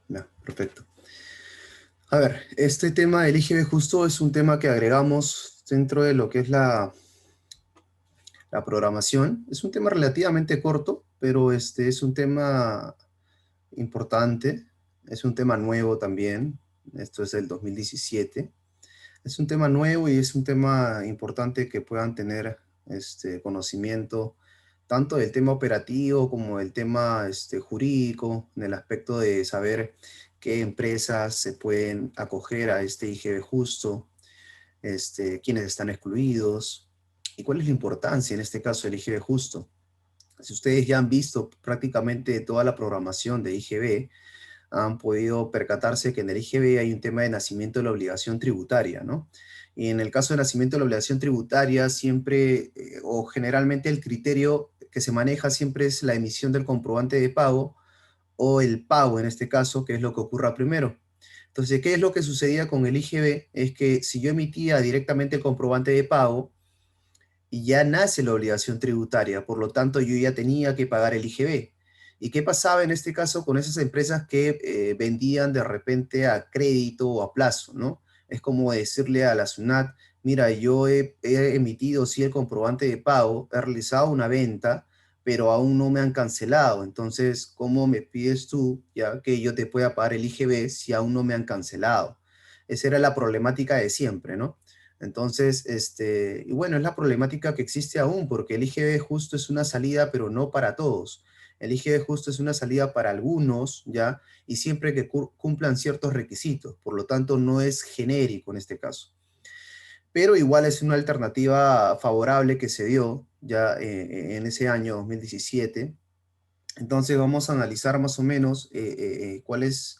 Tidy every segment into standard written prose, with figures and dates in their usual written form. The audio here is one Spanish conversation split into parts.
Ya, perfecto. A ver, este tema del IGB justo es un tema que agregamos dentro de lo que es la programación. Es un tema relativamente corto, pero es un tema importante. Es un tema nuevo también. Esto es del 2017. Es un tema nuevo y es un tema importante que puedan tener conocimiento tanto del tema operativo como del tema jurídico, en el aspecto de saber qué empresas se pueden acoger a este IGB justo, quiénes están excluidos y cuál es la importancia en este caso del IGB justo. Si ustedes ya han visto prácticamente toda la programación de IGB, han podido percatarse que en el IGB hay un tema de nacimiento de la obligación tributaria, ¿no? Y en el caso de nacimiento de la obligación tributaria, siempre o generalmente el criterio que se maneja siempre es la emisión del comprobante de pago o el pago en este caso, que es lo que ocurra primero. Entonces, ¿qué es lo que sucedía con el IGB? Es que si yo emitía directamente el comprobante de pago, y ya nace la obligación tributaria, por lo tanto yo ya tenía que pagar el IGB. ¿Y qué pasaba en este caso con esas empresas que vendían de repente a crédito o a plazo, ¿no? Es como decirle a la SUNAT, mira, yo he emitido sí el comprobante de pago, he realizado una venta, pero aún no me han cancelado. Entonces, ¿cómo me pides tú ya que yo te pueda pagar el IGB si aún no me han cancelado? Esa era la problemática de siempre, ¿no? Entonces, y bueno, es la problemática que existe aún, porque el IGB justo es una salida, pero no para todos. El IGB justo es una salida para algunos, ¿ya? Y siempre que cumplan ciertos requisitos. Por lo tanto, no es genérico en este caso. Pero igual es una alternativa favorable que se dio ya en ese año 2017. Entonces, vamos a analizar más o menos cuál es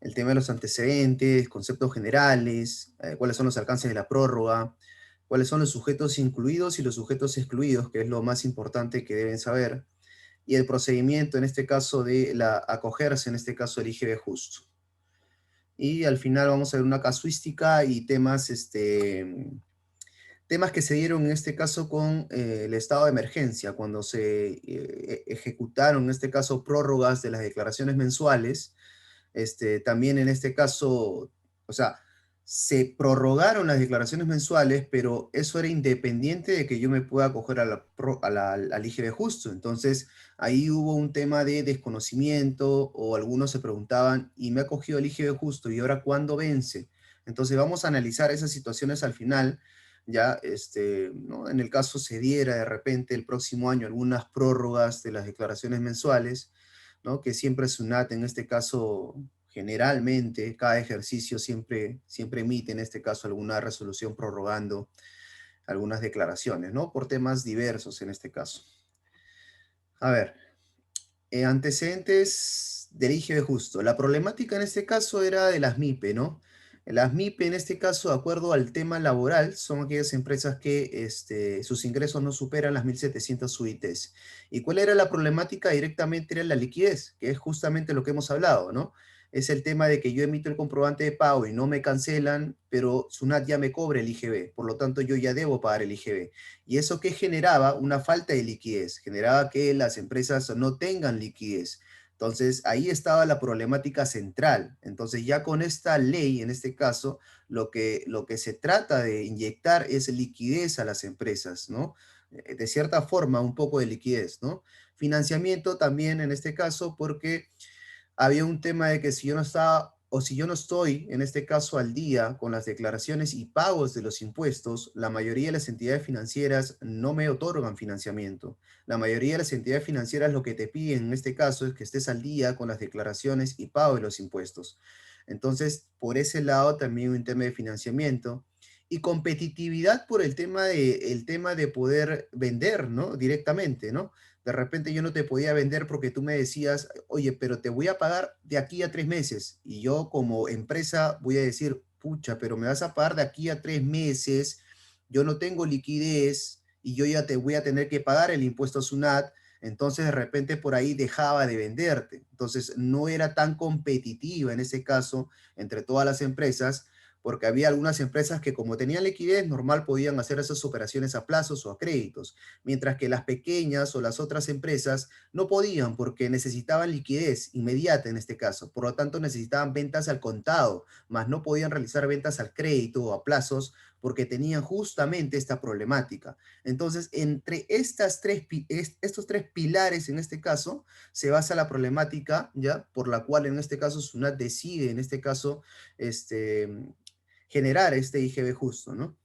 el tema de los antecedentes, conceptos generales, cuáles son los alcances de la prórroga, cuáles son los sujetos incluidos y los sujetos excluidos, que es lo más importante que deben saber, y el procedimiento en este caso de la acogerse, en este caso el IGB justo. Y al final vamos a ver una casuística y temas, temas que se dieron en este caso con el estado de emergencia, cuando se ejecutaron en este caso prórrogas de las declaraciones mensuales. También en este caso, o sea, se prorrogaron las declaraciones mensuales, pero eso era independiente de que yo me pueda acoger al IGB justo. Entonces, ahí hubo un tema de desconocimiento o algunos se preguntaban, ¿y me ha cogido el IGB justo? ¿Y ahora cuándo vence? Entonces, vamos a analizar esas situaciones al final. Ya, ¿no? En el caso se diera de repente el próximo año algunas prórrogas de las declaraciones mensuales, ¿no? Que siempre SUNAT en este caso, generalmente, cada ejercicio siempre emite en este caso alguna resolución prorrogando algunas declaraciones, ¿no? Por temas diversos en este caso. A ver, antecedentes del IGB justo. La problemática en este caso era de las MIPE, ¿no? Las MIPE en este caso, de acuerdo al tema laboral, son aquellas empresas que sus ingresos no superan las 1.700 UITs. ¿Y cuál era la problemática? Directamente era la liquidez, que es justamente lo que hemos hablado, ¿no? Es el tema de que yo emito el comprobante de pago y no me cancelan, pero SUNAT ya me cobra el IGB, por lo tanto yo ya debo pagar el IGB. ¿Y eso qué generaba? Una falta de liquidez, generaba que las empresas no tengan liquidez. Entonces, ahí estaba la problemática central. Entonces, ya con esta ley, en este caso, lo que se trata de inyectar es liquidez a las empresas, ¿no? De cierta forma, un poco de liquidez, ¿no? Financiamiento también en este caso, porque había un tema de que si yo no estaba o si yo no estoy, en este caso, al día con las declaraciones y pagos de los impuestos, la mayoría de las entidades financieras no me otorgan financiamiento. La mayoría de las entidades financieras lo que te piden en este caso es que estés al día con las declaraciones y pago de los impuestos. Entonces, por ese lado también un tema de financiamiento y competitividad por el tema de poder vender, ¿no? Directamente, ¿no? De repente yo no te podía vender porque tú me decías, oye, pero te voy a pagar de aquí a 3 meses. Y yo como empresa voy a decir, pucha, pero me vas a pagar de aquí a 3 meses, yo no tengo liquidez y yo ya te voy a tener que pagar el impuesto a SUNAT. Entonces de repente por ahí dejaba de venderte. Entonces no era tan competitiva en ese caso entre todas las empresas porque había algunas empresas que como tenían liquidez normal podían hacer esas operaciones a plazos o a créditos, mientras que las pequeñas o las otras empresas no podían porque necesitaban liquidez inmediata en este caso, por lo tanto necesitaban ventas al contado, más no podían realizar ventas al crédito o a plazos porque tenían justamente esta problemática. Entonces, entre estos tres pilares en este caso, se basa la problemática, ¿ya? Por la cual en este caso SUNAT decide, en este caso, este, generar este IGB justo, ¿no?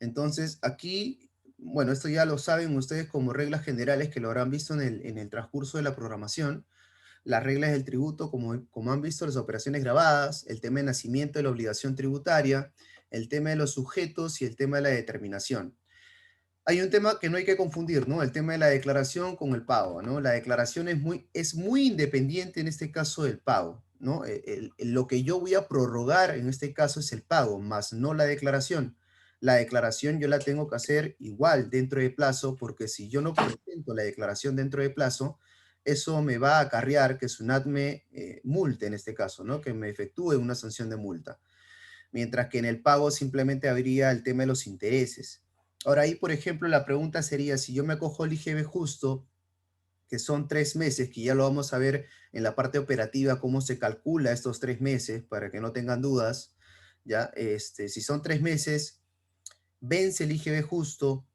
Entonces, aquí, bueno, esto ya lo saben ustedes como reglas generales que lo habrán visto en el transcurso de la programación, las reglas del tributo, como han visto, las operaciones grabadas, el tema de nacimiento de la obligación tributaria, el tema de los sujetos y el tema de la determinación. Hay un tema que no hay que confundir, ¿no? El tema de la declaración con el pago, ¿no? La declaración es muy independiente en este caso del pago, ¿no? Lo que yo voy a prorrogar en este caso es el pago, más no la declaración. La declaración yo la tengo que hacer igual dentro de plazo, porque si yo no presento la declaración dentro de plazo, eso me va a acarrear que SUNAT me multe en este caso, ¿no? Que me efectúe una sanción de multa, mientras que en el pago simplemente habría el tema de los intereses. Ahora ahí, por ejemplo, la pregunta sería, si yo me acojo el IGB justo, que son 3 meses, que ya lo vamos a ver en la parte operativa, cómo se calcula estos 3 meses, para que no tengan dudas, ¿ya? Si son 3 meses, vence el IGB justo,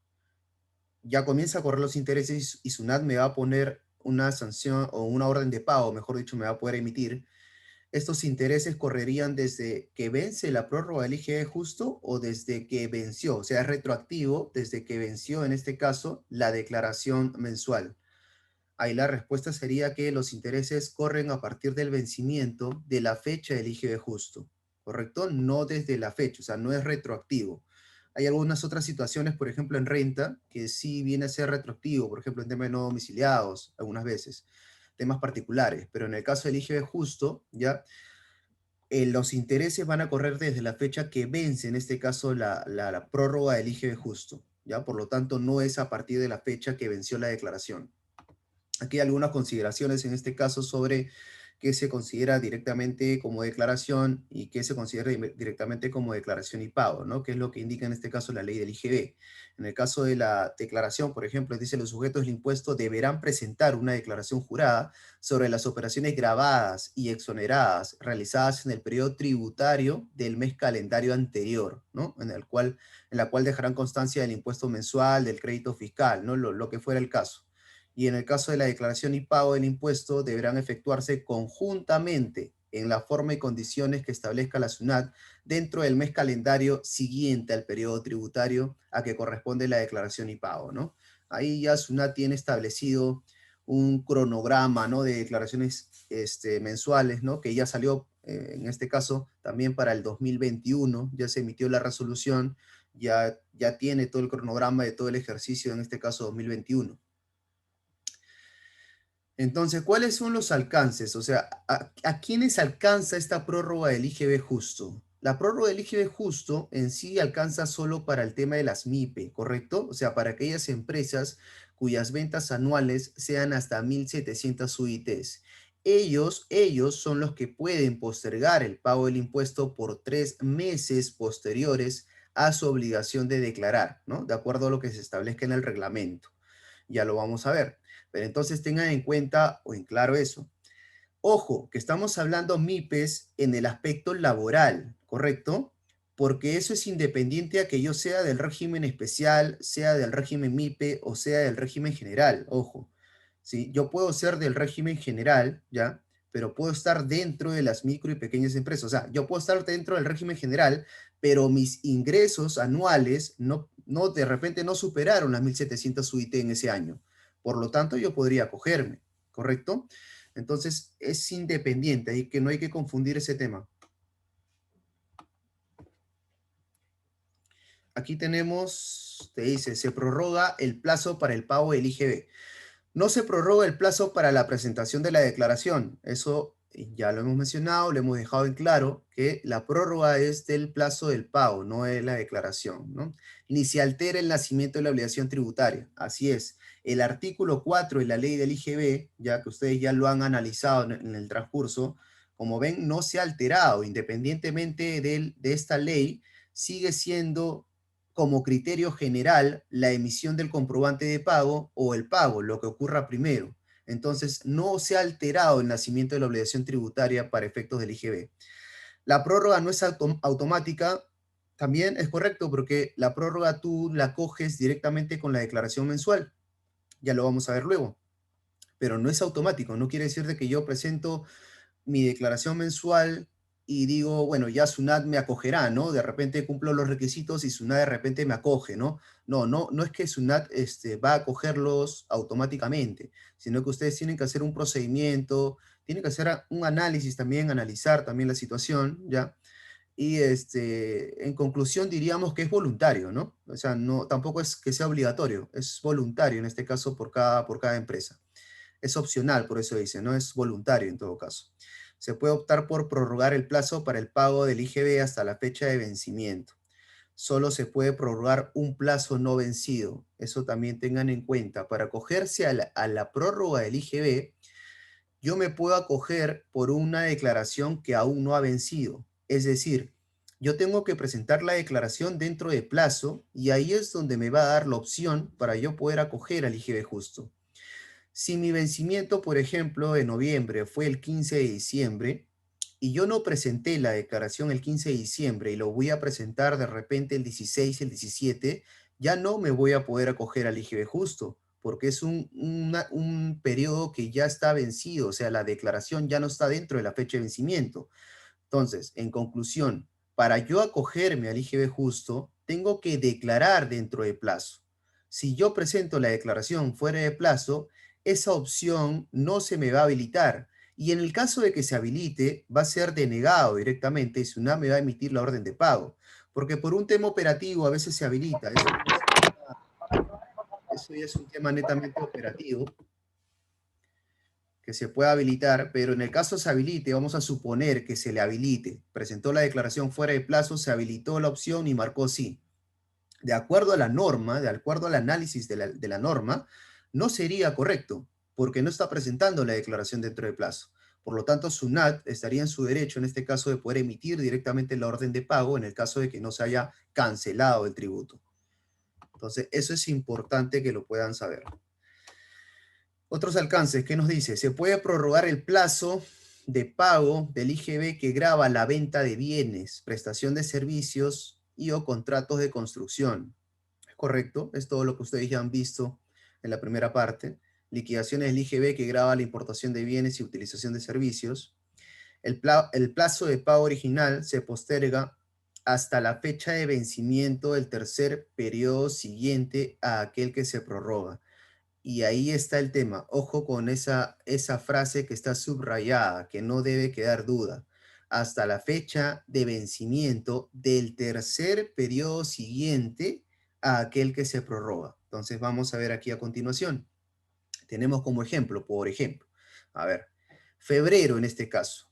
ya comienza a correr los intereses y SUNAT me va a poner una sanción o una orden de pago, mejor dicho, me va a poder emitir. Estos intereses correrían desde que vence la prórroga del IGB justo o desde que venció, o sea, es retroactivo desde que venció, en este caso, la declaración mensual. Ahí la respuesta sería que los intereses corren a partir del vencimiento de la fecha del IGB justo, ¿correcto? No desde la fecha, o sea, no es retroactivo. Hay algunas otras situaciones, por ejemplo, en renta, que sí viene a ser retroactivo, por ejemplo, en temas de no domiciliados, algunas veces, temas particulares, pero en el caso del IGB justo, ya los intereses van a correr desde la fecha que vence, en este caso, la prórroga del IGB justo, ¿ya? Por lo tanto, no es a partir de la fecha que venció la declaración. Aquí hay algunas consideraciones en este caso sobre qué se considera directamente como declaración y qué se considera directamente como declaración y pago, ¿no? Que es lo que indica en este caso la ley del IGB. En el caso de la declaración, por ejemplo, dice los sujetos del impuesto deberán presentar una declaración jurada sobre las operaciones grabadas y exoneradas realizadas en el periodo tributario del mes calendario anterior, ¿no? En la cual dejarán constancia del impuesto mensual, del crédito fiscal, ¿no? Lo que fuera el caso. Y en el caso de la declaración y pago del impuesto, deberán efectuarse conjuntamente en la forma y condiciones que establezca la SUNAT dentro del mes calendario siguiente al periodo tributario a que corresponde la declaración y pago, ¿no? Ahí ya SUNAT tiene establecido un cronograma, ¿no? De declaraciones mensuales, ¿no? Que ya salió, en este caso, también para el 2021, ya se emitió la resolución, ya tiene todo el cronograma de todo el ejercicio, en este caso 2021. Entonces, ¿cuáles son los alcances? O sea, ¿a quiénes alcanza esta prórroga del IGB justo? La prórroga del IGB justo en sí alcanza solo para el tema de las MIPE, ¿correcto? O sea, para aquellas empresas cuyas ventas anuales sean hasta 1.700 UITs. Ellos son los que pueden postergar el pago del impuesto por 3 meses posteriores a su obligación de declarar, ¿no? De acuerdo a lo que se establezca en el reglamento. Ya lo vamos a ver. Pero entonces tengan en cuenta o en claro eso. Ojo, que estamos hablando MIPES en el aspecto laboral, ¿correcto? Porque eso es independiente a que yo sea del régimen especial, sea del régimen MIPE o sea del régimen general, ojo. ¿Sí? Yo puedo ser del régimen general, ¿ya? Pero puedo estar dentro de las micro y pequeñas empresas. O sea, yo puedo estar dentro del régimen general, pero mis ingresos anuales no de repente no superaron las 1.700 UIT en ese año. Por lo tanto, yo podría acogerme, ¿correcto? Entonces, es independiente y que no hay que confundir ese tema. Aquí tenemos, te dice, se prorroga el plazo para el pago del IGB. No se prorroga el plazo para la presentación de la declaración. Eso ya lo hemos mencionado, lo hemos dejado en claro, que la prórroga es del plazo del pago, no de la declaración, ¿no? Ni se altera el nacimiento de la obligación tributaria. Así es. El artículo 4 de la ley del IGB, ya que ustedes ya lo han analizado en el transcurso, como ven, no se ha alterado, independientemente de esta ley, sigue siendo como criterio general la emisión del comprobante de pago o el pago, lo que ocurra primero. Entonces, no se ha alterado el nacimiento de la obligación tributaria para efectos del IGB. La prórroga no es automática, también es correcto, porque la prórroga tú la coges directamente con la declaración mensual. Ya lo vamos a ver luego. Pero no es automático, no quiere decir de que yo presento mi declaración mensual y digo, bueno, ya SUNAT me acogerá, ¿no? De repente cumplo los requisitos y SUNAT de repente me acoge, ¿no? No es que SUNAT va a acogerlos automáticamente, sino que ustedes tienen que hacer un procedimiento, tienen que hacer un análisis también, analizar también la situación, ¿ya? Y en conclusión diríamos que es voluntario, ¿no? O sea, no, tampoco es que sea obligatorio, es voluntario en este caso por cada empresa. Es opcional, por eso dice, no es voluntario en todo caso. Se puede optar por prorrogar el plazo para el pago del IGB hasta la fecha de vencimiento. Solo se puede prorrogar un plazo no vencido. Eso también tengan en cuenta. Para acogerse a la prórroga del IGB, yo me puedo acoger por una declaración que aún no ha vencido. Es decir, yo tengo que presentar la declaración dentro de plazo y ahí es donde me va a dar la opción para yo poder acoger al IGB justo. Si mi vencimiento, por ejemplo, de noviembre fue el 15 de diciembre y yo no presenté la declaración el 15 de diciembre y lo voy a presentar de repente el 16, el 17, ya no me voy a poder acoger al IGB justo, porque es un periodo que ya está vencido, o sea, la declaración ya no está dentro de la fecha de vencimiento. Entonces, en conclusión, para yo acogerme al IGB justo, tengo que declarar dentro de plazo. Si yo presento la declaración fuera de plazo, esa opción no se me va a habilitar. Y en el caso de que se habilite, va a ser denegado directamente y SUNAT me va a emitir la orden de pago. Porque por un tema operativo a veces se habilita. Eso ya es un tema netamente operativo que se pueda habilitar, pero en el caso se habilite, vamos a suponer que se le habilite. Presentó la declaración fuera de plazo, se habilitó la opción y marcó sí. De acuerdo a la norma, de acuerdo al análisis de la norma, no sería correcto, porque no está presentando la declaración dentro de plazo. Por lo tanto, SUNAT estaría en su derecho, en este caso, de poder emitir directamente la orden de pago en el caso de que no se haya cancelado el tributo. Entonces, eso es importante que lo puedan saber. Otros alcances, ¿qué nos dice? Se puede prorrogar el plazo de pago del IGB que grava la venta de bienes, prestación de servicios y o contratos de construcción. ¿Es correcto? Es todo lo que ustedes ya han visto en la primera parte. Liquidaciones del IGB que grava la importación de bienes y utilización de servicios. El plazo de pago original se posterga hasta la fecha de vencimiento del tercer periodo siguiente a aquel que se prorroga. Y ahí está el tema. Ojo con esa frase que está subrayada, que no debe quedar duda. Hasta la fecha de vencimiento del tercer periodo siguiente a aquel que se prorroga. Entonces vamos a ver aquí a continuación. Tenemos como ejemplo, por ejemplo, a ver, febrero en este caso.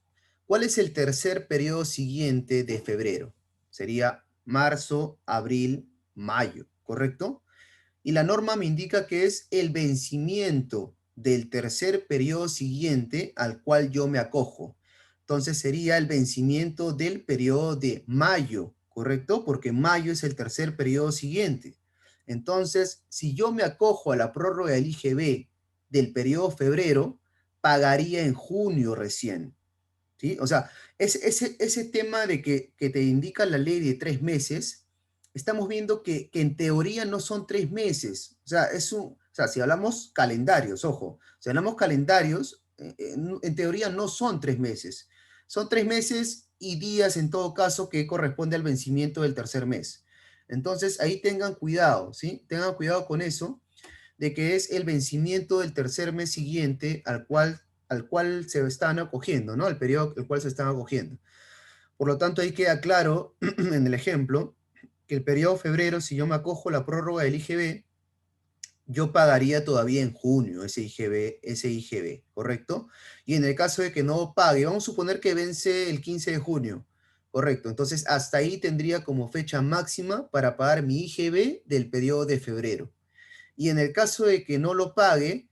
¿Cuál es el tercer periodo siguiente de febrero? Sería marzo, abril, mayo, ¿correcto? Y la norma me indica que es el vencimiento del tercer periodo siguiente al cual yo me acojo. Entonces sería el vencimiento del periodo de mayo, ¿correcto? Porque mayo es el tercer periodo siguiente. Entonces, si yo me acojo a la prórroga del IGB del periodo febrero, pagaría en junio recién. ¿Sí? O sea, ese tema de que te indica la ley de 3 meses, estamos viendo que en teoría no son 3 meses. O sea, o sea, si hablamos calendarios, ojo, si hablamos calendarios, en teoría no son 3 meses. Son 3 meses y días en todo caso que corresponde al vencimiento del tercer mes. Entonces, ahí tengan cuidado, ¿sí? Tengan cuidado con eso de que es el vencimiento del tercer mes siguiente al cual se están acogiendo, ¿no? Al periodo al cual se están acogiendo. Por lo tanto, ahí queda claro en el ejemplo que el periodo febrero, si yo me acojo la prórroga del IGB, yo pagaría todavía en junio ese IGB, ¿correcto? Y en el caso de que no pague, vamos a suponer que vence el 15 de junio, ¿correcto? Entonces, hasta ahí tendría como fecha máxima para pagar mi IGB del periodo de febrero. Y en el caso de que no lo pague,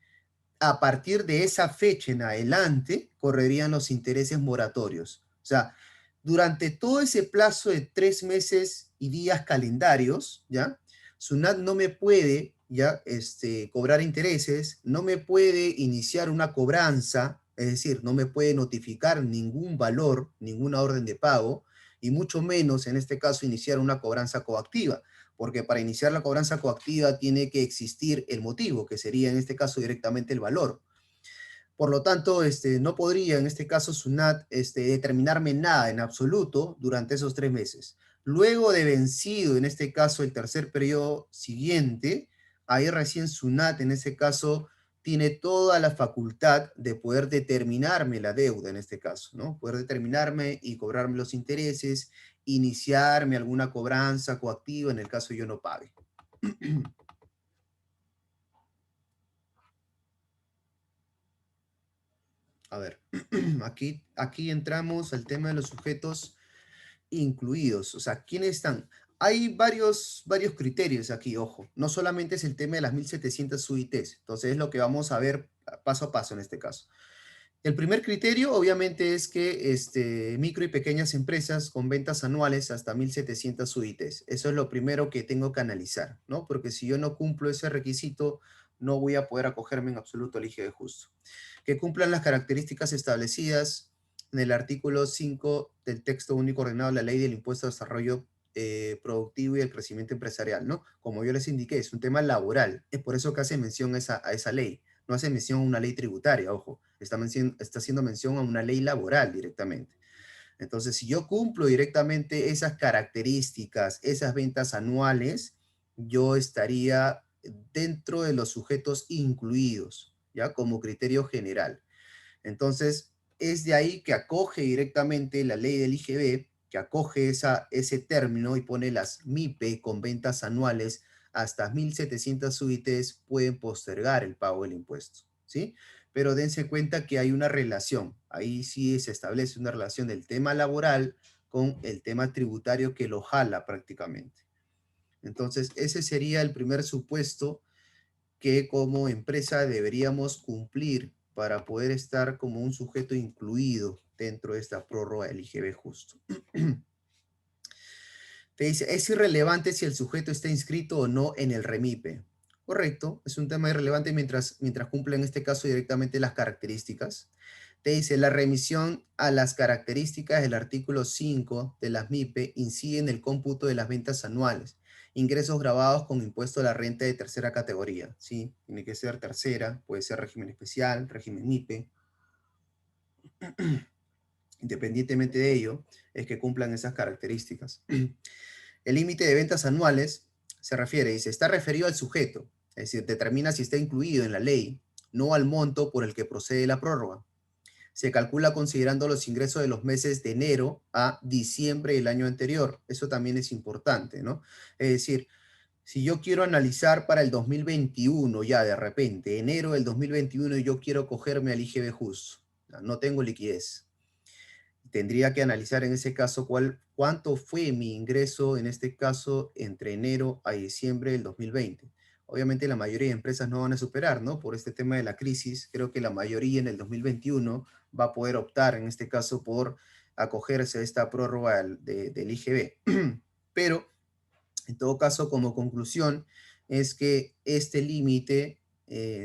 a partir de esa fecha en adelante correrían los intereses moratorios. O sea, durante todo ese plazo de 3 meses y días calendarios, ¿ya? SUNAT no me puede, ¿ya? Cobrar intereses, no me puede iniciar una cobranza, es decir, no me puede notificar ningún valor, ninguna orden de pago, y mucho menos, en este caso, iniciar una cobranza coactiva, porque para iniciar la cobranza coactiva tiene que existir el motivo, que sería en este caso directamente el valor. Por lo tanto, no podría en este caso SUNAT determinarme nada en absoluto durante esos 3 meses. Luego de vencido, en este caso, el tercer periodo siguiente, ahí recién SUNAT, en ese caso, tiene toda la facultad de poder determinarme la deuda, en este caso, ¿no? Poder determinarme y cobrarme los intereses, iniciarme alguna cobranza coactiva en el caso yo no pague. A ver, aquí entramos al tema de los sujetos incluidos. O sea, ¿quiénes están? Hay varios criterios aquí, ojo. No solamente es el tema de las 1.700 UITs. Entonces, es lo que vamos a ver paso a paso en este caso. El primer criterio, obviamente, es que micro y pequeñas empresas con ventas anuales hasta 1.700 UITs. Eso es lo primero que tengo que analizar, ¿no? Porque si yo no cumplo ese requisito, no voy a poder acogerme en absoluto al IGB justo. Que cumplan las características establecidas en el artículo 5 del texto único ordenado de la Ley del Impuesto de Desarrollo Productivo y el Crecimiento Empresarial, ¿no? Como yo les indiqué, es un tema laboral. Es por eso que hace mención a esa ley. No hace mención a una ley tributaria, ojo. Está haciendo mención a una ley laboral directamente. Entonces, si yo cumplo directamente esas características, esas ventas anuales, yo estaría dentro de los sujetos incluidos, ¿ya? Como criterio general. Entonces, es de ahí que acoge directamente la ley del IGB, que acoge ese término y pone las MIPE con ventas anuales hasta 1.700 UITs pueden postergar el pago del impuesto, ¿sí? Pero dense cuenta que hay una relación, ahí sí se establece una relación del tema laboral con el tema tributario que lo jala prácticamente. Entonces, ese sería el primer supuesto que como empresa deberíamos cumplir para poder estar como un sujeto incluido dentro de esta prórroga del IGB justo. Te dice, es irrelevante si el sujeto está inscrito o no en el REMIPE. Correcto, es un tema irrelevante mientras cumple en este caso directamente las características. Te dice, la remisión a las características del artículo 5 de las MIPE incide en el cómputo de las ventas anuales, ingresos grabados con impuesto a la renta de tercera categoría. Sí, tiene que ser tercera, puede ser régimen especial, régimen MIPE. Independientemente de ello, es que cumplan esas características. El límite de ventas anuales se refiere, dice, está referido al sujeto, es decir, determina si está incluido en la ley, no al monto por el que procede la prórroga. Se calcula considerando los ingresos de los meses de enero a diciembre del año anterior. Eso también es importante, ¿no? Es decir, si yo quiero analizar para el 2021, ya de repente, enero del 2021, y yo quiero cogerme al IGB justo, no tengo liquidez. Tendría que analizar en ese caso cuánto fue mi ingreso, en este caso, entre enero a diciembre del 2020. Obviamente la mayoría de empresas no van a superar, ¿no? Por este tema de la crisis, creo que la mayoría en el 2021 va a poder optar, en este caso, por acogerse a esta prórroga del IGB. Pero, en todo caso, como conclusión, es que este límite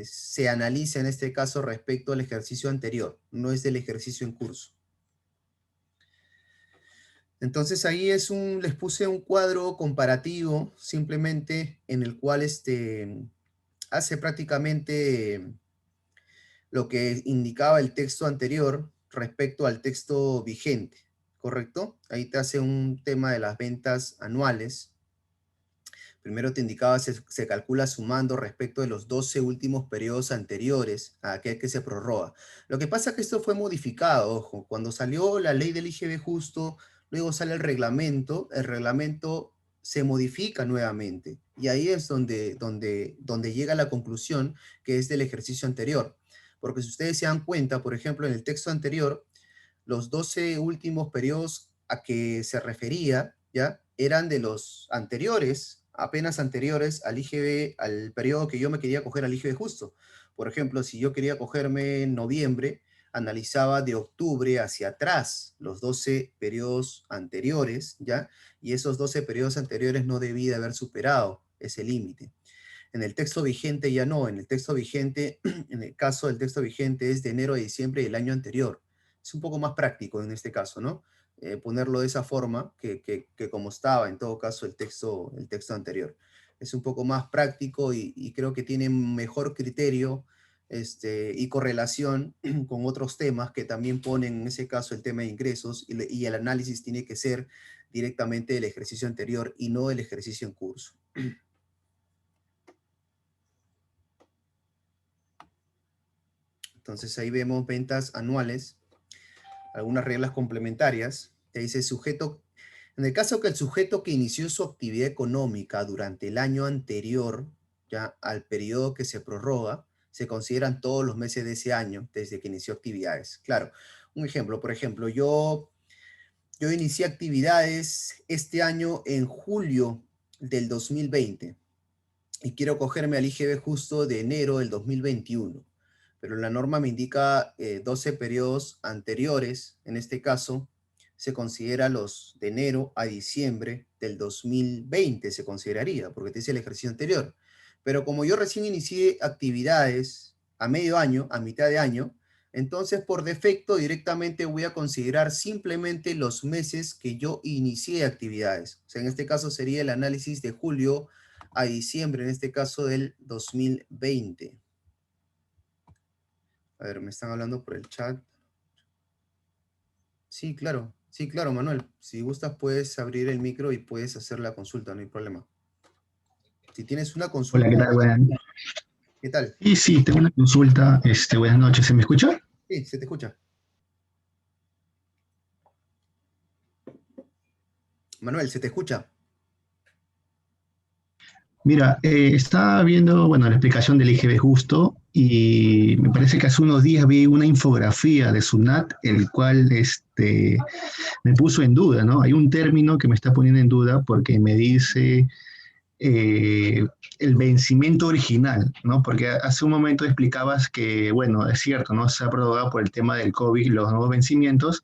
se analiza en este caso respecto al ejercicio anterior, no es del ejercicio en curso. Entonces ahí les puse un cuadro comparativo simplemente en el cual hace prácticamente lo que indicaba el texto anterior respecto al texto vigente, ¿correcto? Ahí te hace un tema de las ventas anuales. Primero te indicaba, se calcula sumando respecto de los 12 últimos periodos anteriores a aquel que se prorroga. Lo que pasa es que esto fue modificado, ojo, cuando salió la ley del IGB justo, luego sale el reglamento se modifica nuevamente. Y ahí es donde llega la conclusión que es del ejercicio anterior. Porque si ustedes se dan cuenta, por ejemplo, en el texto anterior, los 12 últimos periodos a que se refería, ¿ya? Eran de los anteriores, apenas anteriores al IGB, al periodo que yo me quería coger al IGB justo. Por ejemplo, si yo quería cogerme en noviembre, analizaba de octubre hacia atrás los 12 periodos anteriores, ¿ya? Y esos 12 periodos anteriores no debía haber superado ese límite. En el texto vigente ya no, en el texto vigente, en el caso del texto vigente es de enero a diciembre del año anterior. Es un poco más práctico en este caso, ¿no? Ponerlo de esa forma que como estaba en todo caso el texto anterior. Es un poco más práctico y creo que tiene mejor criterio y correlación con otros temas que también ponen en ese caso el tema de ingresos y el análisis tiene que ser directamente del ejercicio anterior y no del ejercicio en curso. Entonces ahí vemos ventas anuales, algunas reglas complementarias. Te dice sujeto, en el caso que el sujeto que inició su actividad económica durante el año anterior, ya al periodo que se prorroga, se consideran todos los meses de ese año desde que inició actividades. Claro, un ejemplo, por ejemplo, yo inicié actividades este año en julio del 2020 y quiero cogerme al IGB justo de enero del 2021, pero la norma me indica 12 periodos anteriores, en este caso se considera los de enero a diciembre del 2020, se consideraría, porque te dice el ejercicio anterior. Pero como yo recién inicié actividades a medio año, a mitad de año, entonces por defecto directamente voy a considerar simplemente los meses que yo inicié actividades. O sea, en este caso sería el análisis de julio a diciembre, en este caso del 2020. A ver, me están hablando por el chat. Sí, claro, Manuel. Si gustas, puedes abrir el micro y puedes hacer la consulta, no hay problema. Si tienes una Hola, consulta, ¿qué tal? ¿qué tal? Sí, sí, tengo una consulta. Buenas noches, ¿se me escucha? Sí, se te escucha. Manuel, se te escucha. Mira, estaba viendo, bueno, la explicación del IGB justo y me parece que hace unos días vi una infografía de SUNAT, el cual me puso en duda, ¿no? Hay un término que me está poniendo en duda porque me dice eh, el vencimiento original, ¿no? Porque hace un momento explicabas que, bueno, es cierto, ¿no? Se ha prorrogado por el tema del COVID los nuevos vencimientos.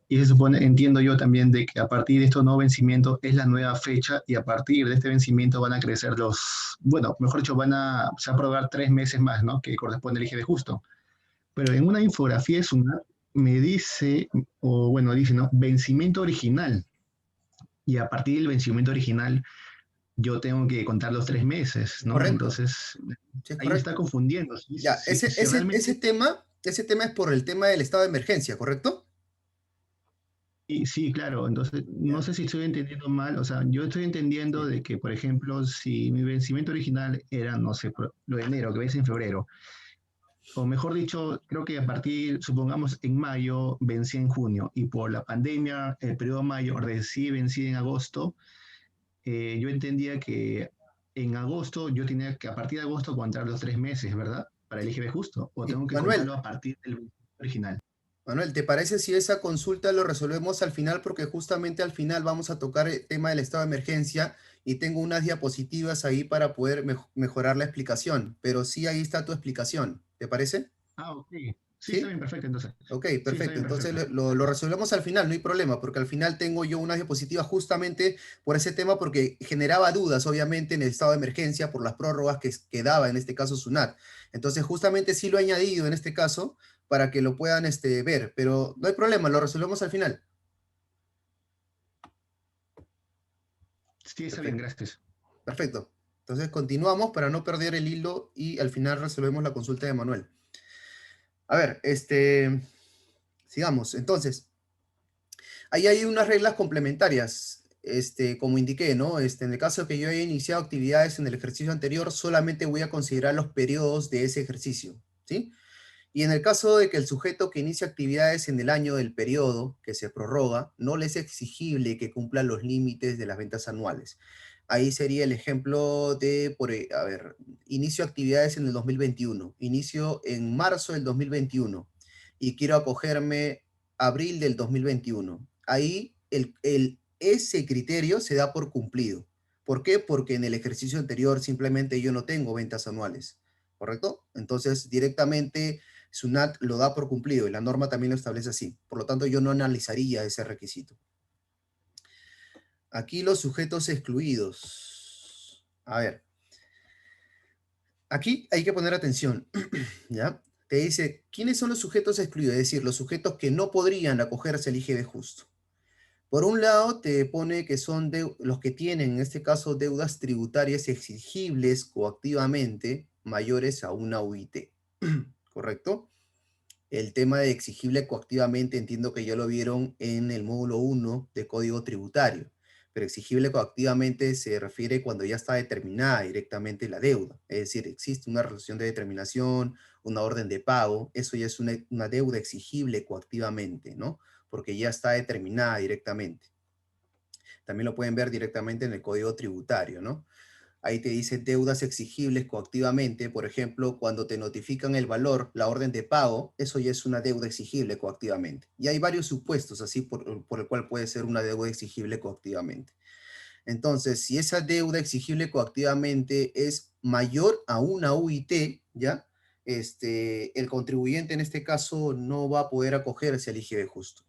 Y se supone, entiendo yo también de que a partir de estos nuevos vencimientos es la nueva fecha y a partir de este vencimiento van a crecer bueno, mejor dicho, se va a prorrogar 3 meses más, ¿no? Que corresponde al IGB justo. Pero en una infografía es una, me dice, o bueno, dice, ¿no? Vencimiento original. Y a partir del vencimiento original yo tengo que contar los 3 meses, Es ¿no? correcto. Entonces, Sí, es ahí me correcto. está confundiendo. Si, Ya, si, si realmente ese tema es por el tema del estado de emergencia, ¿correcto? sí, sí, claro. Entonces, no Ya, sé si estoy entendiendo mal. O sea, yo estoy entendiendo sí. de que, por ejemplo, si mi vencimiento original era, no sé, lo de enero, que vence en febrero, o mejor dicho, creo que a partir, supongamos, en mayo vencía en junio, y por la pandemia, el periodo de mayo recién vencía en agosto, yo entendía que en agosto yo tenía que, a partir de agosto, contar los 3 meses, ¿verdad? Para el IGB justo, o Sí, tengo que contarlo Manuel, a partir del vencimiento original. Manuel, ¿te parece si esa consulta lo resolvemos al final? Porque justamente al final vamos a tocar el tema del estado de emergencia y tengo unas diapositivas ahí para poder mejorar la explicación. Pero sí, ahí está tu explicación. ¿Te parece? Ah, ok. Sí, está ¿Sí? bien, perfecto, entonces. Ok, Sí, está perfecto. bien, Entonces perfecto. lo resolvemos al final, no hay problema, porque al final tengo yo unas diapositivas justamente por ese tema, porque generaba dudas, obviamente, en el estado de emergencia por las prórrogas que daba, en este caso, SUNAT. Entonces, justamente sí lo he añadido en este caso para que lo puedan ver, pero no hay problema, lo resolvemos al final. Sí, está bien, Perfecto, gracias. perfecto. Entonces, continuamos para no perder el hilo y al final resolvemos la consulta de Manuel. A ver, sigamos. Entonces, ahí hay unas reglas complementarias, como indiqué, ¿no? En el caso de que yo haya iniciado actividades en el ejercicio anterior, solamente voy a considerar los periodos de ese ejercicio, ¿sí? Y en el caso de que el sujeto que inicia actividades en el año del periodo que se prorroga, no le es exigible que cumpla los límites de las ventas anuales. Ahí sería el ejemplo de, a ver, inicio actividades en el 2021, inicio en marzo del 2021 y quiero acogerme abril del 2021. Ahí ese criterio se da por cumplido. ¿Por qué? Porque en el ejercicio anterior simplemente yo no tengo ventas anuales. ¿correcto? Entonces, directamente SUNAT lo da por cumplido y la norma también lo establece así. Por lo tanto, yo no analizaría ese requisito. Aquí los sujetos excluidos. A ver, aquí hay que poner atención, ¿ya? Te dice, ¿quiénes son los sujetos excluidos? Es decir, los sujetos que no podrían acogerse al IGB justo. Por un lado, te pone que son los que tienen, en este caso, deudas tributarias exigibles coactivamente mayores a una UIT. ¿Correcto? El tema de exigible coactivamente entiendo que ya lo vieron en el módulo 1 de Código Tributario, pero exigible coactivamente se refiere cuando ya está determinada directamente la deuda, es decir, existe una relación de determinación, una orden de pago, eso ya es una deuda exigible coactivamente, ¿no? Porque ya está determinada directamente. También lo pueden ver directamente en el Código Tributario, ¿no? Ahí te dice deudas exigibles coactivamente, por ejemplo, cuando te notifican el valor, la orden de pago, eso ya es una deuda exigible coactivamente. Y hay varios supuestos así por el cual puede ser una deuda exigible coactivamente. Entonces, si esa deuda exigible coactivamente es mayor a una UIT, ¿ya? El contribuyente en este caso no va a poder acogerse al IGB justo.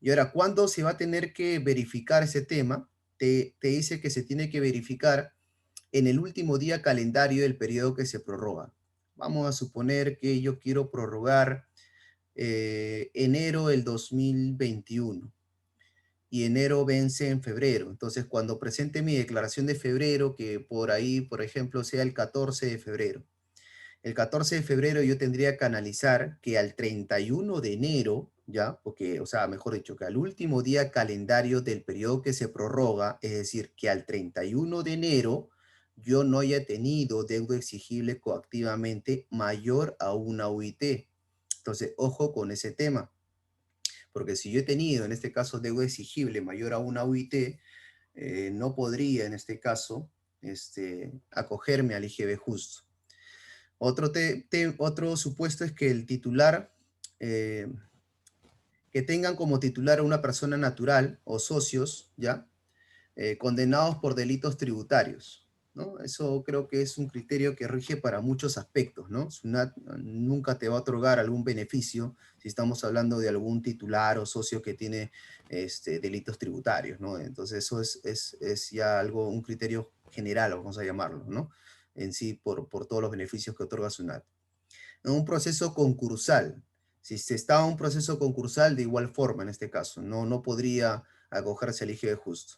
Y ahora, ¿cuándo se va a tener que verificar ese tema? Te dice que se tiene que verificar en el último día calendario del periodo que se prorroga. Vamos a suponer que yo quiero prorrogar enero del 2021 y enero vence en febrero. Entonces, cuando presente mi declaración de febrero, que por ahí, por ejemplo, sea el 14 de febrero, el 14 de febrero yo tendría que analizar que al 31 de enero, ¿ya? Porque, o sea, mejor dicho, que al último día calendario del periodo que se prorroga, es decir, que al 31 de enero yo no haya tenido deuda exigible coactivamente mayor a una UIT. Entonces, ojo con ese tema, porque si yo he tenido, en este caso, deuda exigible mayor a una UIT, no podría, en este caso, acogerme al IGB justo. Otro supuesto es que el titular, eh, que tengan como titular a una persona natural o socios, ¿ya? Condenados por delitos tributarios, ¿no? Eso creo que es un criterio que rige para muchos aspectos, ¿no? SUNAT nunca te va a otorgar algún beneficio si estamos hablando de algún titular o socio que tiene delitos tributarios, ¿no? Entonces eso es ya algo, un criterio general, vamos a llamarlo, ¿no? En sí, por todos los beneficios que otorga SUNAT. En un proceso concursal, si se está en un proceso concursal, de igual forma en este caso, no podría acogerse al IGB justo.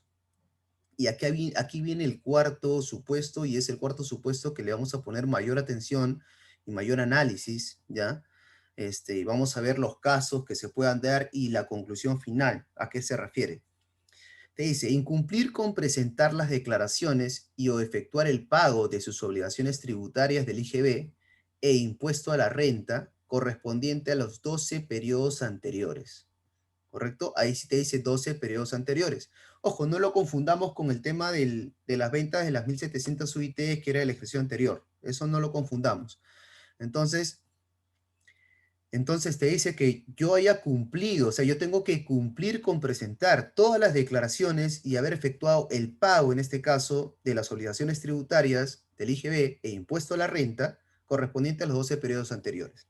Y aquí viene el cuarto supuesto, y es el cuarto supuesto que le vamos a poner mayor atención y mayor análisis, ¿ya? Y vamos a ver los casos que se puedan dar y la conclusión final, ¿a qué se refiere? Te dice, incumplir con presentar las declaraciones y o efectuar el pago de sus obligaciones tributarias del IGB e impuesto a la renta correspondiente a los 12 periodos anteriores. ¿Correcto? Ahí sí te dice 12 periodos anteriores. Ojo, no lo confundamos con el tema de las ventas de las 1.700 UITs, que era el ejercicio anterior. Eso no lo confundamos. Entonces, entonces te dice que yo haya cumplido, o sea, yo tengo que cumplir con presentar todas las declaraciones y haber efectuado el pago, en este caso, de las obligaciones tributarias del IGB e impuesto a la renta correspondiente a los 12 periodos anteriores.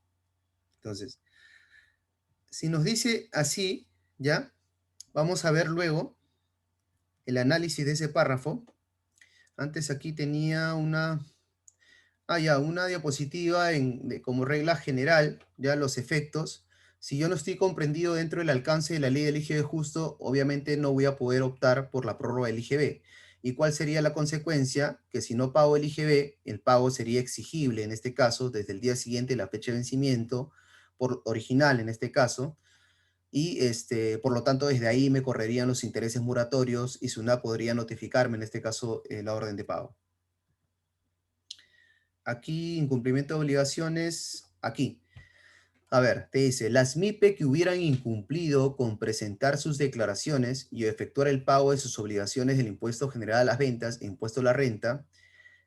Entonces, si nos dice así, ¿ya? Vamos a ver luego el análisis de ese párrafo. Antes aquí tenía una diapositiva como regla general, ya los efectos. Si yo no estoy comprendido dentro del alcance de la ley del IGB justo, obviamente no voy a poder optar por la prórroga del IGB. ¿Y cuál sería la consecuencia? Que si no pago el IGB, el pago sería exigible, en este caso, desde el día siguiente, la fecha de vencimiento, por original en este caso, y por lo tanto desde ahí me correrían los intereses moratorios y SUNAT podría notificarme, en este caso, la orden de pago. Aquí, incumplimiento de obligaciones, aquí. A ver, te dice, las MIPE que hubieran incumplido con presentar sus declaraciones y efectuar el pago de sus obligaciones del impuesto general a las ventas e impuesto a la renta,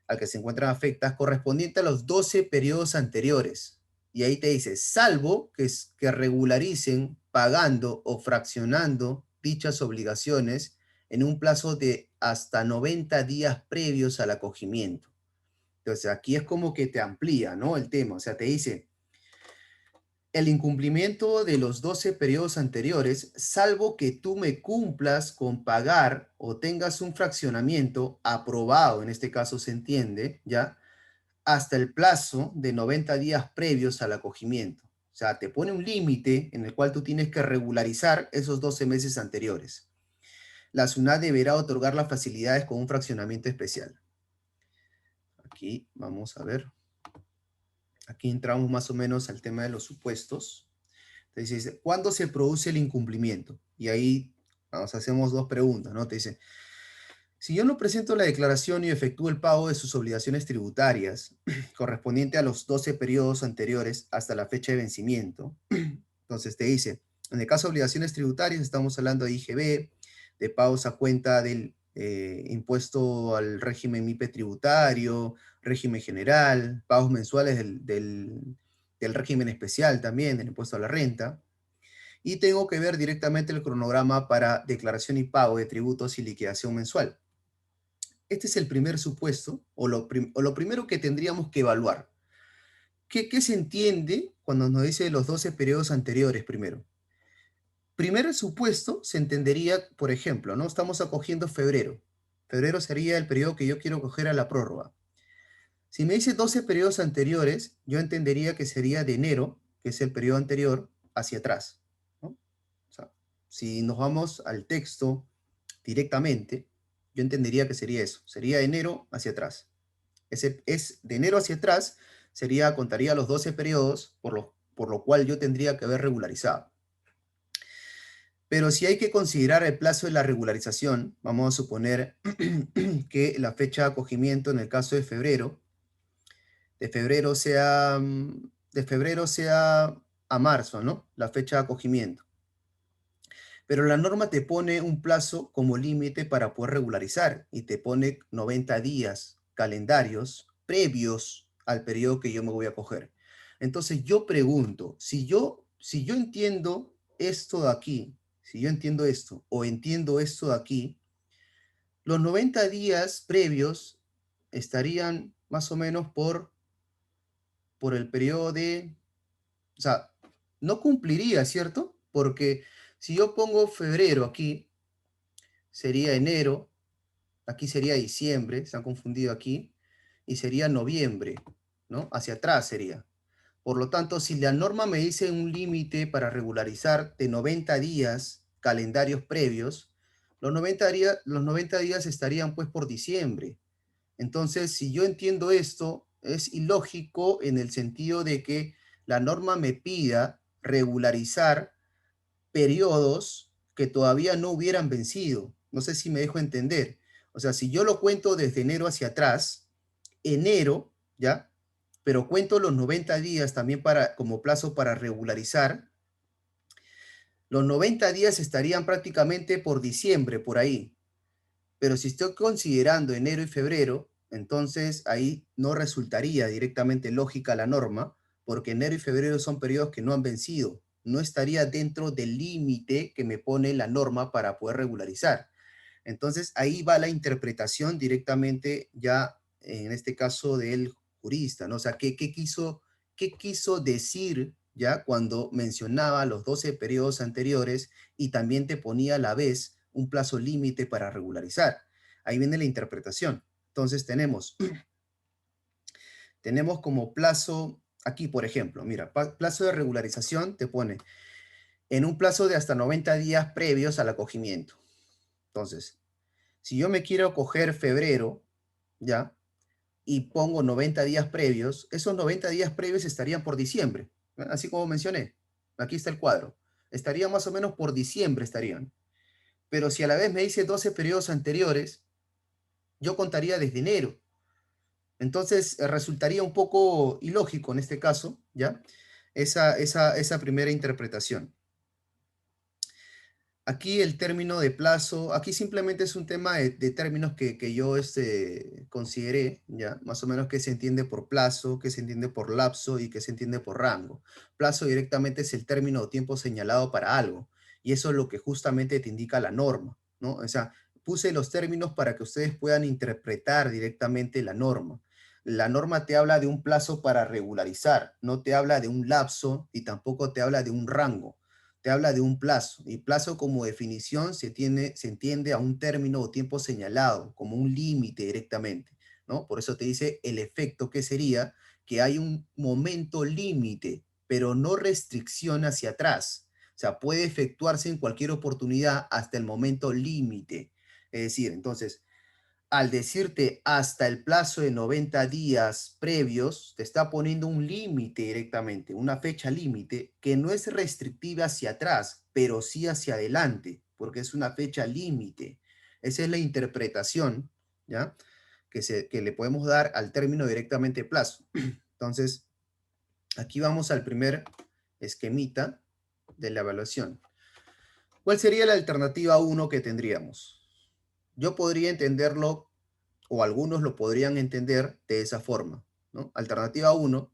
al que se encuentran afectas, correspondiente a los 12 periodos anteriores. Y ahí te dice, salvo que regularicen pagando o fraccionando dichas obligaciones en un plazo de hasta 90 días previos al acogimiento. Entonces aquí es como que te amplía, ¿no? El tema, o sea, te dice, el incumplimiento de los 12 periodos anteriores, salvo que tú me cumplas con pagar o tengas un fraccionamiento aprobado, en este caso se entiende, ¿ya? Hasta el plazo de 90 días previos al acogimiento. O sea, te pone un límite en el cual tú tienes que regularizar esos 12 meses anteriores. La SUNAT deberá otorgar las facilidades con un fraccionamiento especial. Aquí vamos a ver. Aquí entramos más o menos al tema de los supuestos. Entonces dice, ¿cuándo se produce el incumplimiento? Y ahí nos hacemos dos preguntas, ¿no? Te dice, si yo no presento la declaración y efectúo el pago de sus obligaciones tributarias correspondiente a los 12 periodos anteriores hasta la fecha de vencimiento, entonces te dice, en el caso de obligaciones tributarias estamos hablando de IGB, de pagos a cuenta del impuesto al régimen MIPE tributario, régimen general, pagos mensuales del régimen especial también, del impuesto a la renta, y tengo que ver directamente el cronograma para declaración y pago de tributos y liquidación mensual. Este es el primer supuesto, o lo primero que tendríamos que evaluar. ¿Qué se entiende cuando nos dice los 12 periodos anteriores primero? Primer supuesto se entendería, por ejemplo, ¿no? Estamos acogiendo febrero. Febrero sería el periodo que yo quiero coger a la prórroga. Si me dice 12 periodos anteriores, yo entendería que sería de enero, que es el periodo anterior, hacia atrás, ¿no? O sea, si nos vamos al texto directamente, yo entendería que sería eso, sería de enero hacia atrás. Ese es de enero hacia atrás, contaría los 12 periodos, por lo cual yo tendría que haber regularizado. Pero si hay que considerar el plazo de la regularización, vamos a suponer que la fecha de acogimiento en el caso de febrero sea, de febrero sea a marzo, ¿no? La fecha de acogimiento. Pero la norma te pone un plazo como límite para poder regularizar y te pone 90 días calendarios previos al periodo que yo me voy a coger. Entonces yo pregunto, si yo entiendo esto de aquí, si yo entiendo esto o entiendo esto de aquí, los 90 días previos estarían más o menos por el periodo o sea, no cumpliría, ¿cierto? Porque si yo pongo febrero aquí, sería enero, aquí sería diciembre, se han confundido aquí, y sería noviembre, ¿no? Hacia atrás sería. Por lo tanto, si la norma me dice un límite para regularizar de 90 días calendarios previos, los 90 días estarían pues por diciembre. Entonces, si yo entiendo esto, es ilógico en el sentido de que la norma me pida regularizar periodos que todavía no hubieran vencido. No sé si me dejo entender. O sea, si yo lo cuento desde enero hacia atrás, enero, ¿ya? Pero cuento los 90 días también como plazo para regularizar, los 90 días estarían prácticamente por diciembre, por ahí. Pero si estoy considerando enero y febrero, entonces ahí no resultaría directamente lógica la norma, porque enero y febrero son periodos que no han vencido. No estaría dentro del límite que me pone la norma para poder regularizar. Entonces ahí va la interpretación directamente ya, en este caso, del jurista, ¿no? O sea, ¿qué quiso decir ya cuando mencionaba los 12 periodos anteriores y también te ponía a la vez un plazo límite para regularizar? Ahí viene la interpretación. Entonces tenemos como plazo, aquí por ejemplo, mira, plazo de regularización te pone en un plazo de hasta 90 días previos al acogimiento. Entonces, si yo me quiero coger febrero, ¿ya? Y pongo 90 días previos, esos 90 días previos estarían por diciembre, ¿no? Así como mencioné. Aquí está el cuadro. Estarían más o menos por diciembre, estarían. Pero si a la vez me dice 12 periodos anteriores, yo contaría desde enero. Entonces, resultaría un poco ilógico en este caso, ¿ya? Esa primera interpretación. Aquí el término de plazo, aquí simplemente es un tema de términos que yo consideré, ya, más o menos qué se entiende por plazo, qué se entiende por lapso y qué se entiende por rango. Plazo directamente es el término o tiempo señalado para algo, y eso es lo que justamente te indica la norma, ¿no? O sea, puse los términos para que ustedes puedan interpretar directamente la norma. la norma te habla de un plazo para regularizar, no te habla de un lapso y tampoco te habla de un rango, te habla de un plazo. Y plazo como definición se entiende a un término o tiempo señalado, como un límite directamente, ¿no? Por eso te dice el efecto que sería que hay un momento límite, pero no restricción hacia atrás. O sea, puede efectuarse en cualquier oportunidad hasta el momento límite. Es decir, entonces, al decirte hasta el plazo de 90 días previos, te está poniendo un límite directamente, una fecha límite que no es restrictiva hacia atrás, pero sí hacia adelante, porque es una fecha límite. Esa es la interpretación, ¿ya? Que le podemos dar al término directamente plazo. Entonces, aquí vamos al primer esquemita de la evaluación. ¿Cuál sería la alternativa uno que tendríamos? Yo podría entenderlo, o algunos lo podrían entender de esa forma, ¿no? Alternativa uno,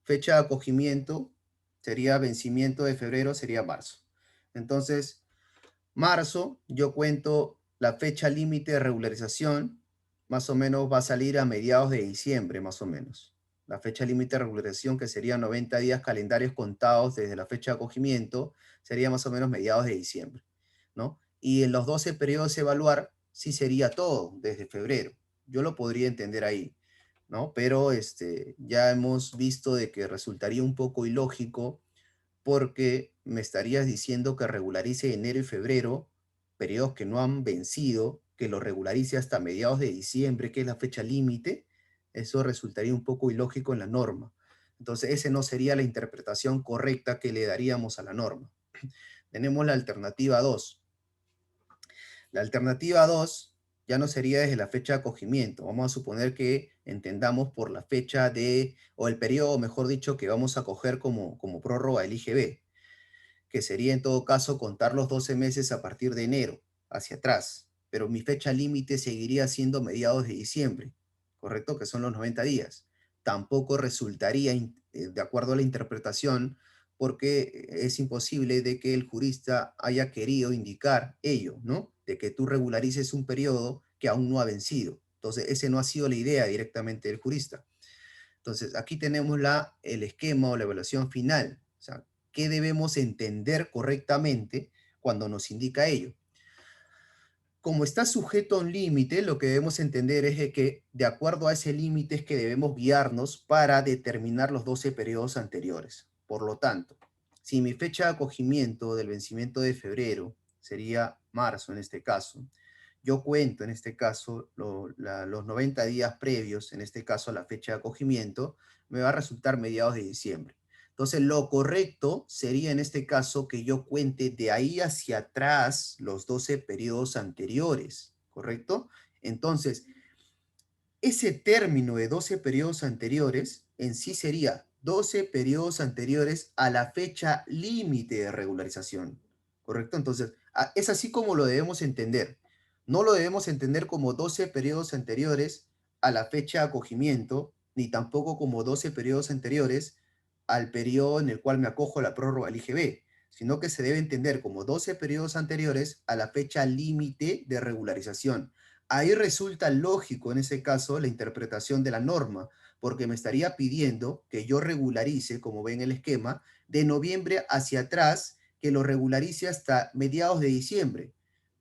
fecha de acogimiento sería vencimiento de febrero, sería marzo. Entonces, marzo, yo cuento la fecha límite de regularización, más o menos va a salir a mediados de diciembre, más o menos. La fecha límite de regularización, que sería 90 días calendarios contados desde la fecha de acogimiento, sería más o menos mediados de diciembre, ¿no? Y en los 12 periodos a evaluar, sí sería todo, desde febrero. Yo lo podría entender ahí, ¿no? Pero ya hemos visto de que resultaría un poco ilógico porque me estarías diciendo que regularice enero y febrero, periodos que no han vencido, que lo regularice hasta mediados de diciembre, que es la fecha límite. Eso resultaría un poco ilógico en la norma. Entonces, esa no sería la interpretación correcta que le daríamos a la norma. Tenemos la alternativa 2. La alternativa 2 ya no sería desde la fecha de acogimiento. Vamos a suponer que entendamos por la fecha o el periodo, mejor dicho, que vamos a coger como prórroga del IGB, que sería en todo caso contar los 12 meses a partir de enero hacia atrás, pero mi fecha límite seguiría siendo mediados de diciembre, ¿correcto? Que son los 90 días. Tampoco resultaría, de acuerdo a la interpretación, porque es imposible de que el jurista haya querido indicar ello, ¿no? De que tú regularices un periodo que aún no ha vencido. Entonces, ese no ha sido la idea directamente del jurista. Entonces, aquí tenemos el esquema o la evaluación final. O sea, ¿qué debemos entender correctamente cuando nos indica ello? Como está sujeto a un límite, lo que debemos entender es que de acuerdo a ese límite es que debemos guiarnos para determinar los 12 periodos anteriores. Por lo tanto, si mi fecha de acogimiento del vencimiento de febrero sería marzo en este caso, yo cuento en este caso los 90 días previos, en este caso la fecha de acogimiento, me va a resultar mediados de diciembre. Entonces, lo correcto sería en este caso que yo cuente de ahí hacia atrás los 12 periodos anteriores, ¿correcto? Entonces, ese término de 12 periodos anteriores en sí sería 12 periodos anteriores a la fecha límite de regularización, ¿correcto? Entonces, es así como lo debemos entender. No lo debemos entender como 12 periodos anteriores a la fecha de acogimiento, ni tampoco como 12 periodos anteriores al periodo en el cual me acojo a la prórroga del IGB, sino que se debe entender como 12 periodos anteriores a la fecha límite de regularización. Ahí resulta lógico en ese caso la interpretación de la norma, porque me estaría pidiendo que yo regularice, como ven el esquema, de noviembre hacia atrás, que lo regularice hasta mediados de diciembre,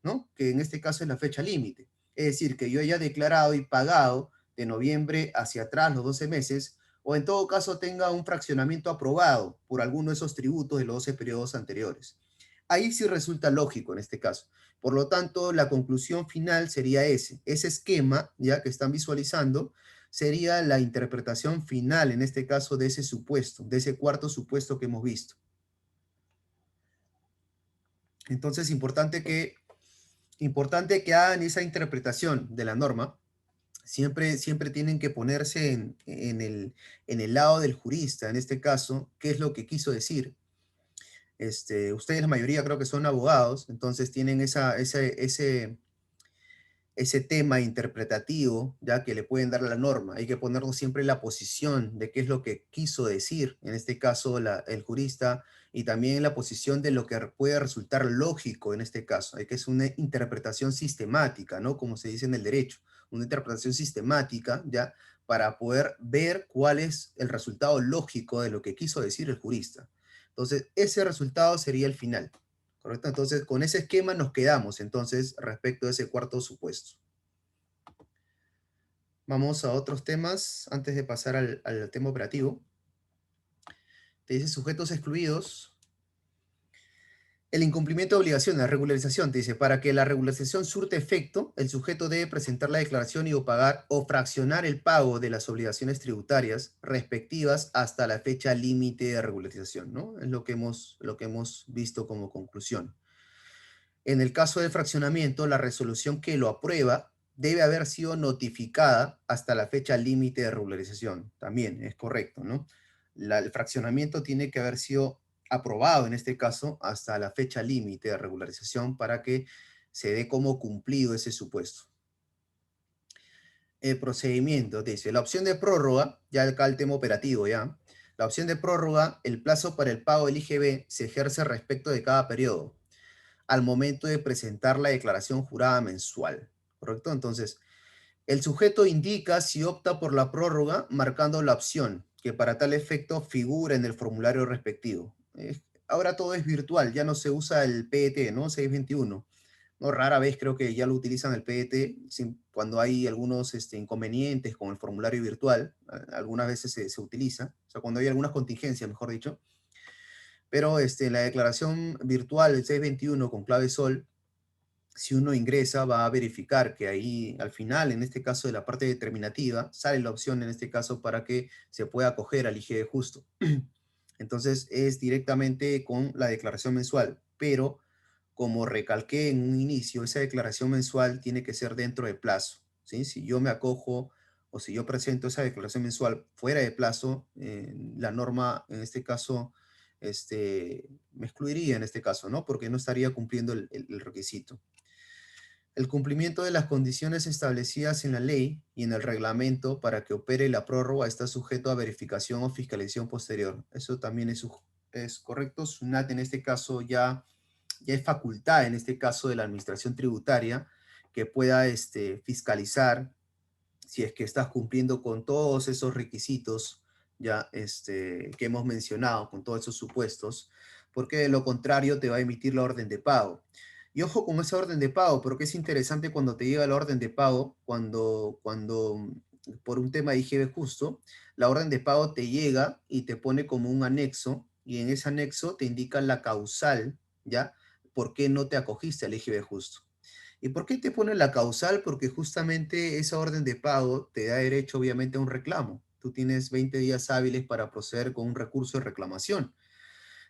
¿no? Que en este caso es la fecha límite. Es decir, que yo haya declarado y pagado de noviembre hacia atrás los 12 meses, o en todo caso tenga un fraccionamiento aprobado por alguno de esos tributos de los 12 periodos anteriores. Ahí sí resulta lógico en este caso. Por lo tanto, la conclusión final sería ese esquema, ya que están visualizando, sería la interpretación final, en este caso, de ese supuesto, de ese cuarto supuesto que hemos visto. Entonces, importante que hagan esa interpretación de la norma. Siempre tienen que ponerse en el lado del jurista, en este caso, qué es lo que quiso decir. Ustedes, la mayoría, creo que son abogados, entonces tienen ese tema interpretativo, ya que le pueden dar a la norma. Hay que ponernos siempre en la posición de qué es lo que quiso decir, en este caso el jurista, y también en la posición de lo que puede resultar lógico en este caso. Hay que es una interpretación sistemática, ¿no? Como se dice en el derecho, una interpretación sistemática, ¿ya? para poder ver cuál es el resultado lógico de lo que quiso decir el jurista. Entonces, ese resultado sería el final, ¿correcto? Entonces, con ese esquema nos quedamos, entonces, respecto a ese cuarto supuesto. Vamos a otros temas antes de pasar al tema operativo. Te dice sujetos excluidos. El incumplimiento de obligaciones, regularización, te dice, para que la regularización surte efecto, el sujeto debe presentar la declaración y o pagar o fraccionar el pago de las obligaciones tributarias respectivas hasta la fecha límite de regularización, ¿no? Es lo que hemos visto como conclusión. En el caso del fraccionamiento, la resolución que lo aprueba debe haber sido notificada hasta la fecha límite de regularización. También es correcto, ¿no? El fraccionamiento tiene que haber sido aprobado, en este caso, hasta la fecha límite de regularización para que se dé como cumplido ese supuesto. El procedimiento, dice, la opción de prórroga, ya acá el tema operativo, ya. La opción de prórroga, el plazo para el pago del IGB se ejerce respecto de cada periodo al momento de presentar la declaración jurada mensual, ¿correcto? Entonces, el sujeto indica si opta por la prórroga marcando la opción que para tal efecto figura en el formulario respectivo. Ahora todo es virtual, ya no se usa el PET, ¿no? 621. No, rara vez creo que ya lo utilizan el PET cuando hay algunos inconvenientes con el formulario virtual. Algunas veces se utiliza, o sea, cuando hay algunas contingencias, mejor dicho. Pero la declaración virtual del 621 con clave sol, si uno ingresa, va a verificar que ahí al final, en este caso de la parte determinativa, sale la opción en este caso para que se pueda acoger al IGB justo. Entonces es directamente con la declaración mensual, pero como recalqué en un inicio, esa declaración mensual tiene que ser dentro de plazo, ¿sí? Si yo me acojo o si yo presento esa declaración mensual fuera de plazo, la norma en este caso me excluiría en este caso, ¿no? Porque no estaría cumpliendo el requisito. El cumplimiento de las condiciones establecidas en la ley y en el reglamento para que opere la prórroga está sujeto a verificación o fiscalización posterior. Eso también es correcto. SUNAT en este caso ya es facultad, en este caso de la administración tributaria, que pueda fiscalizar si es que estás cumpliendo con todos esos requisitos ya que hemos mencionado, con todos esos supuestos, porque de lo contrario te va a emitir la orden de pago. Y ojo con esa orden de pago, porque es interesante cuando te llega la orden de pago, cuando por un tema de IGB justo, la orden de pago te llega y te pone como un anexo, y en ese anexo te indica la causal, ¿ya? ¿Por qué no te acogiste al IGB justo? ¿Y por qué te pone la causal? Porque justamente esa orden de pago te da derecho obviamente a un reclamo. Tú tienes 20 días hábiles para proceder con un recurso de reclamación.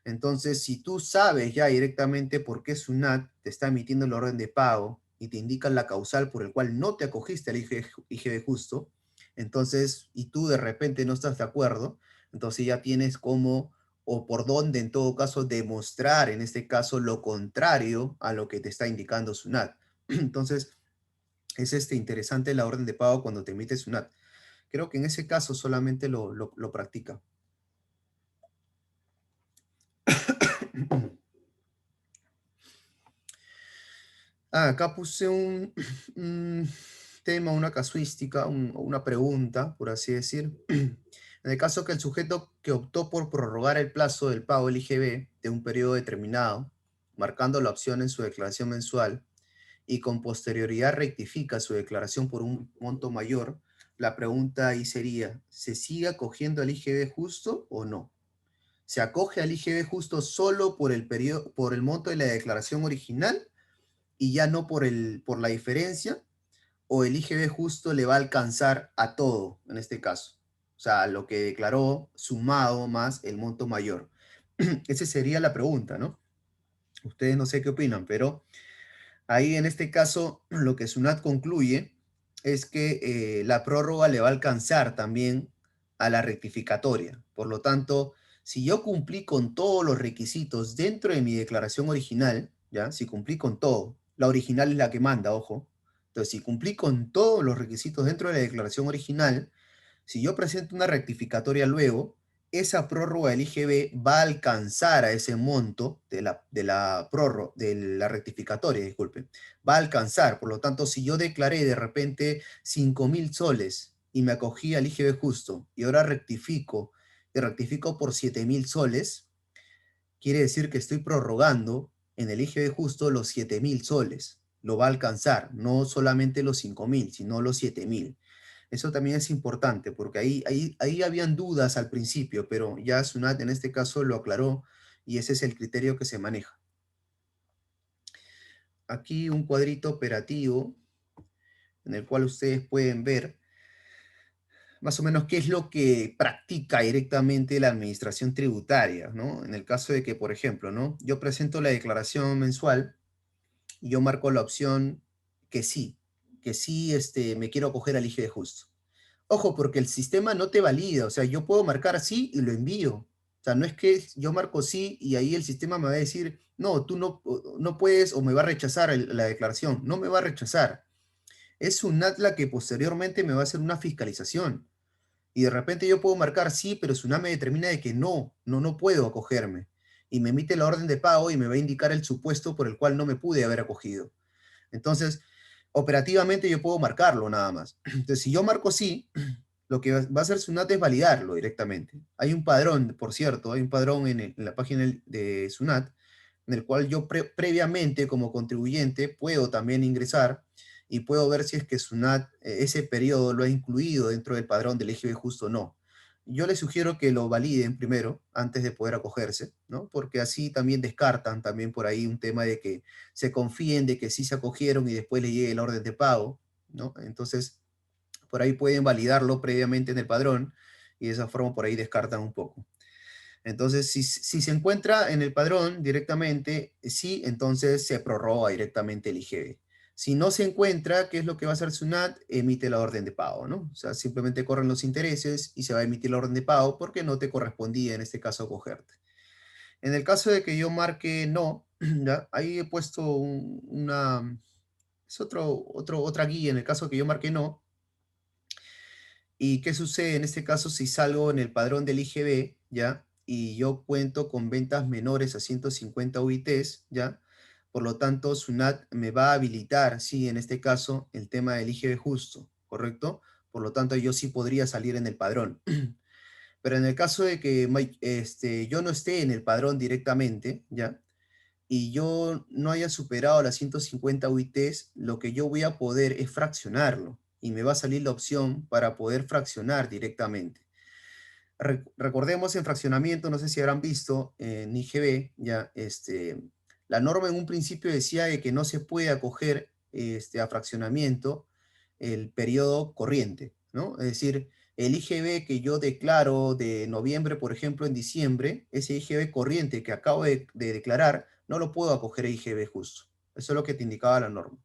Entonces, si tú sabes ya directamente por qué SUNAT te está emitiendo la orden de pago y te indican la causal por el cual no te acogiste al IGB justo, entonces, y tú de repente no estás de acuerdo, entonces ya tienes cómo o por dónde en todo caso demostrar en este caso lo contrario a lo que te está indicando SUNAT. Entonces, es interesante la orden de pago cuando te emite SUNAT. Creo que en ese caso solamente lo practica. Acá puse un tema, una casuística, una pregunta, por así decir. En el caso que el sujeto que optó por prorrogar el plazo del pago del IGB de un periodo determinado, marcando la opción en su declaración mensual, y con posterioridad rectifica su declaración por un monto mayor, la pregunta ahí sería, ¿se sigue acogiendo al IGB justo o no? ¿Se acoge al IGB justo solo por el periodo, por el monto de la declaración original y ya no por la diferencia? ¿O el IGB justo le va a alcanzar a todo en este caso? O sea, lo que declaró sumado más el monto mayor. Esa sería la pregunta, ¿no? Ustedes no sé qué opinan, pero ahí en este caso lo que SUNAT concluye es que la prórroga le va a alcanzar también a la rectificatoria. Por lo tanto, si yo cumplí con todos los requisitos dentro de mi declaración original, ¿ya? Si cumplí con todo, la original es la que manda, ojo. Entonces, si cumplí con todos los requisitos dentro de la declaración original, si yo presento una rectificatoria luego, esa prórroga del IGB va a alcanzar a ese monto de la prórroga, de la rectificatoria, disculpe, va a alcanzar. Por lo tanto, si yo declaré de repente 5.000 soles y me acogí al IGB justo, y ahora rectifico, y rectifico por 7.000 soles, quiere decir que estoy prorrogando en el IGB justo los 7.000 soles. Lo va a alcanzar, no solamente los 5.000, sino los 7.000. Eso también es importante, porque ahí habían dudas al principio, pero ya Sunat en este caso lo aclaró y ese es el criterio que se maneja. Aquí un cuadrito operativo en el cual ustedes pueden ver más o menos qué es lo que practica directamente la administración tributaria, ¿no? En el caso de que, por ejemplo, ¿no? Yo presento la declaración mensual y yo marco la opción que sí me quiero acoger al IGB justo. Ojo, porque el sistema no te valida, o sea, yo puedo marcar sí y lo envío. O sea, no es que yo marco sí y ahí el sistema me va a decir, no, tú no puedes o me va a rechazar la declaración. No me va a rechazar. Es un ATLA que posteriormente me va a hacer una fiscalización. Y de repente yo puedo marcar sí, pero SUNAT me determina de que no puedo acogerme. Y me emite la orden de pago y me va a indicar el supuesto por el cual no me pude haber acogido. Entonces, operativamente yo puedo marcarlo nada más. Entonces, si yo marco sí, lo que va a hacer SUNAT es validarlo directamente. Hay un padrón, por cierto, hay un padrón en la página de SUNAT, en el cual yo previamente como contribuyente puedo también ingresar y puedo ver si es que SUNAT ese periodo lo ha incluido dentro del padrón del IGB justo o no. Yo les sugiero que lo validen primero antes de poder acogerse, ¿no? Porque así también descartan también por ahí un tema de que se confíen de que sí se acogieron y después le llegue el orden de pago, ¿no? Entonces, por ahí pueden validarlo previamente en el padrón y de esa forma por ahí descartan un poco. Entonces, si se encuentra en el padrón directamente, sí, entonces se prorroga directamente el IGB. Si no se encuentra, ¿qué es lo que va a hacer SUNAT? Emite la orden de pago, ¿no? O sea, simplemente corren los intereses y se va a emitir la orden de pago porque no te correspondía en este caso acogerte. En el caso de que yo marque no, ¿ya? Ahí he puesto es otra guía en el caso de que yo marque no. ¿Y qué sucede en este caso si salgo en el padrón del IGB, ya? Y yo cuento con ventas menores a 150 UITs, ¿ya? Por lo tanto, SUNAT me va a habilitar, sí, en este caso, el tema del IGB justo, ¿correcto? Por lo tanto, yo sí podría salir en el padrón. Pero en el caso de que yo no esté en el padrón directamente, ¿ya? Y yo no haya superado las 150 UITs, lo que yo voy a poder es fraccionarlo y me va a salir la opción para poder fraccionar directamente. Recordemos en fraccionamiento, no sé si habrán visto en IGB, ya, la norma en un principio decía de que no se puede acoger a fraccionamiento el periodo corriente, ¿no? Es decir, el IGB que yo declaro de noviembre, por ejemplo, en diciembre, ese IGB corriente que acabo de declarar, no lo puedo acoger a IGB justo. Eso es lo que te indicaba la norma.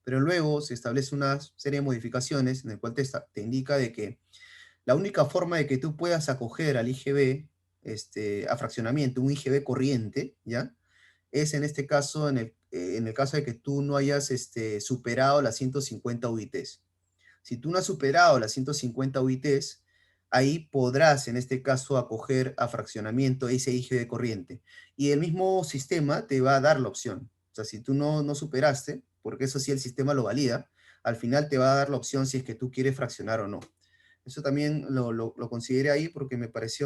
Pero luego se establece una serie de modificaciones en el cual te indica de que la única forma de que tú puedas acoger al IGB, a fraccionamiento, un IGB corriente, ¿ya? Es en este caso, en el caso de que tú no hayas superado las 150 UITs. Si tú no has superado las 150 UITs, ahí podrás, en este caso, acoger a fraccionamiento ese IGB corriente. Y el mismo sistema te va a dar la opción. O sea, si tú no superaste, porque eso sí el sistema lo valida, al final te va a dar la opción si es que tú quieres fraccionar o no. Eso también lo consideré ahí porque me parece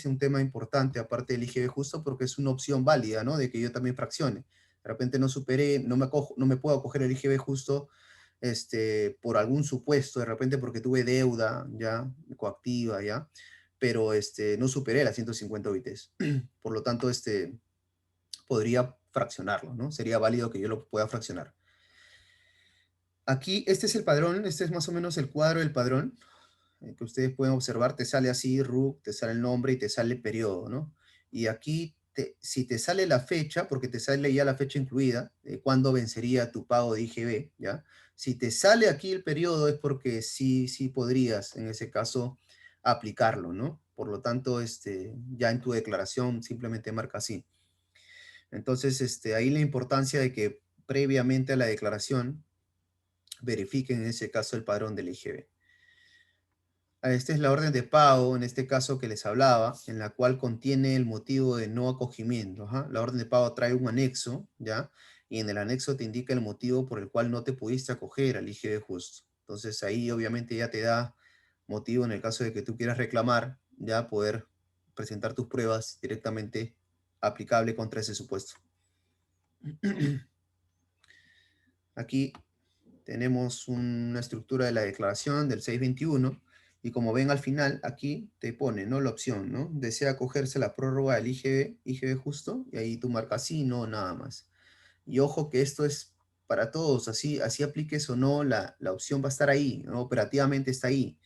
un tema importante, aparte del IGB justo, porque es una opción válida, ¿no? De que yo también fraccione. De repente no superé, no me puedo acoger el IGB justo por algún supuesto, de repente porque tuve deuda, ya, coactiva, ya, pero no superé las 150 OITs. Por lo tanto, podría fraccionarlo, ¿no? Sería válido que yo lo pueda fraccionar. Aquí, este es el padrón, este es más o menos el cuadro del padrón que ustedes pueden observar, te sale así RUC, te sale el nombre y te sale el periodo, ¿no? Y aquí, si te sale la fecha, porque te sale ya la fecha incluida, cuándo vencería tu pago de IGB, ¿ya? Si te sale aquí el periodo es porque sí podrías, en ese caso, aplicarlo, ¿no? Por lo tanto, ya en tu declaración simplemente marca así. Entonces, ahí la importancia de que previamente a la declaración verifiquen en ese caso el padrón del IGB. Esta es la orden de pago, en este caso que les hablaba, en la cual contiene el motivo de no acogimiento. Ajá. La orden de pago trae un anexo, ¿ya? Y en el anexo te indica el motivo por el cual no te pudiste acoger al IGB justo. Entonces ahí obviamente ya te da motivo en el caso de que tú quieras reclamar, ya poder presentar tus pruebas directamente aplicable contra ese supuesto. Aquí tenemos una estructura de la declaración del 621 y como ven al final, aquí te pone, ¿no? La opción, ¿no? Desea acogerse la prórroga del IGB justo, y ahí tú marcas sí, no, nada más. Y ojo que esto es para todos, así apliques o no, la opción va a estar ahí, ¿no? Operativamente está ahí.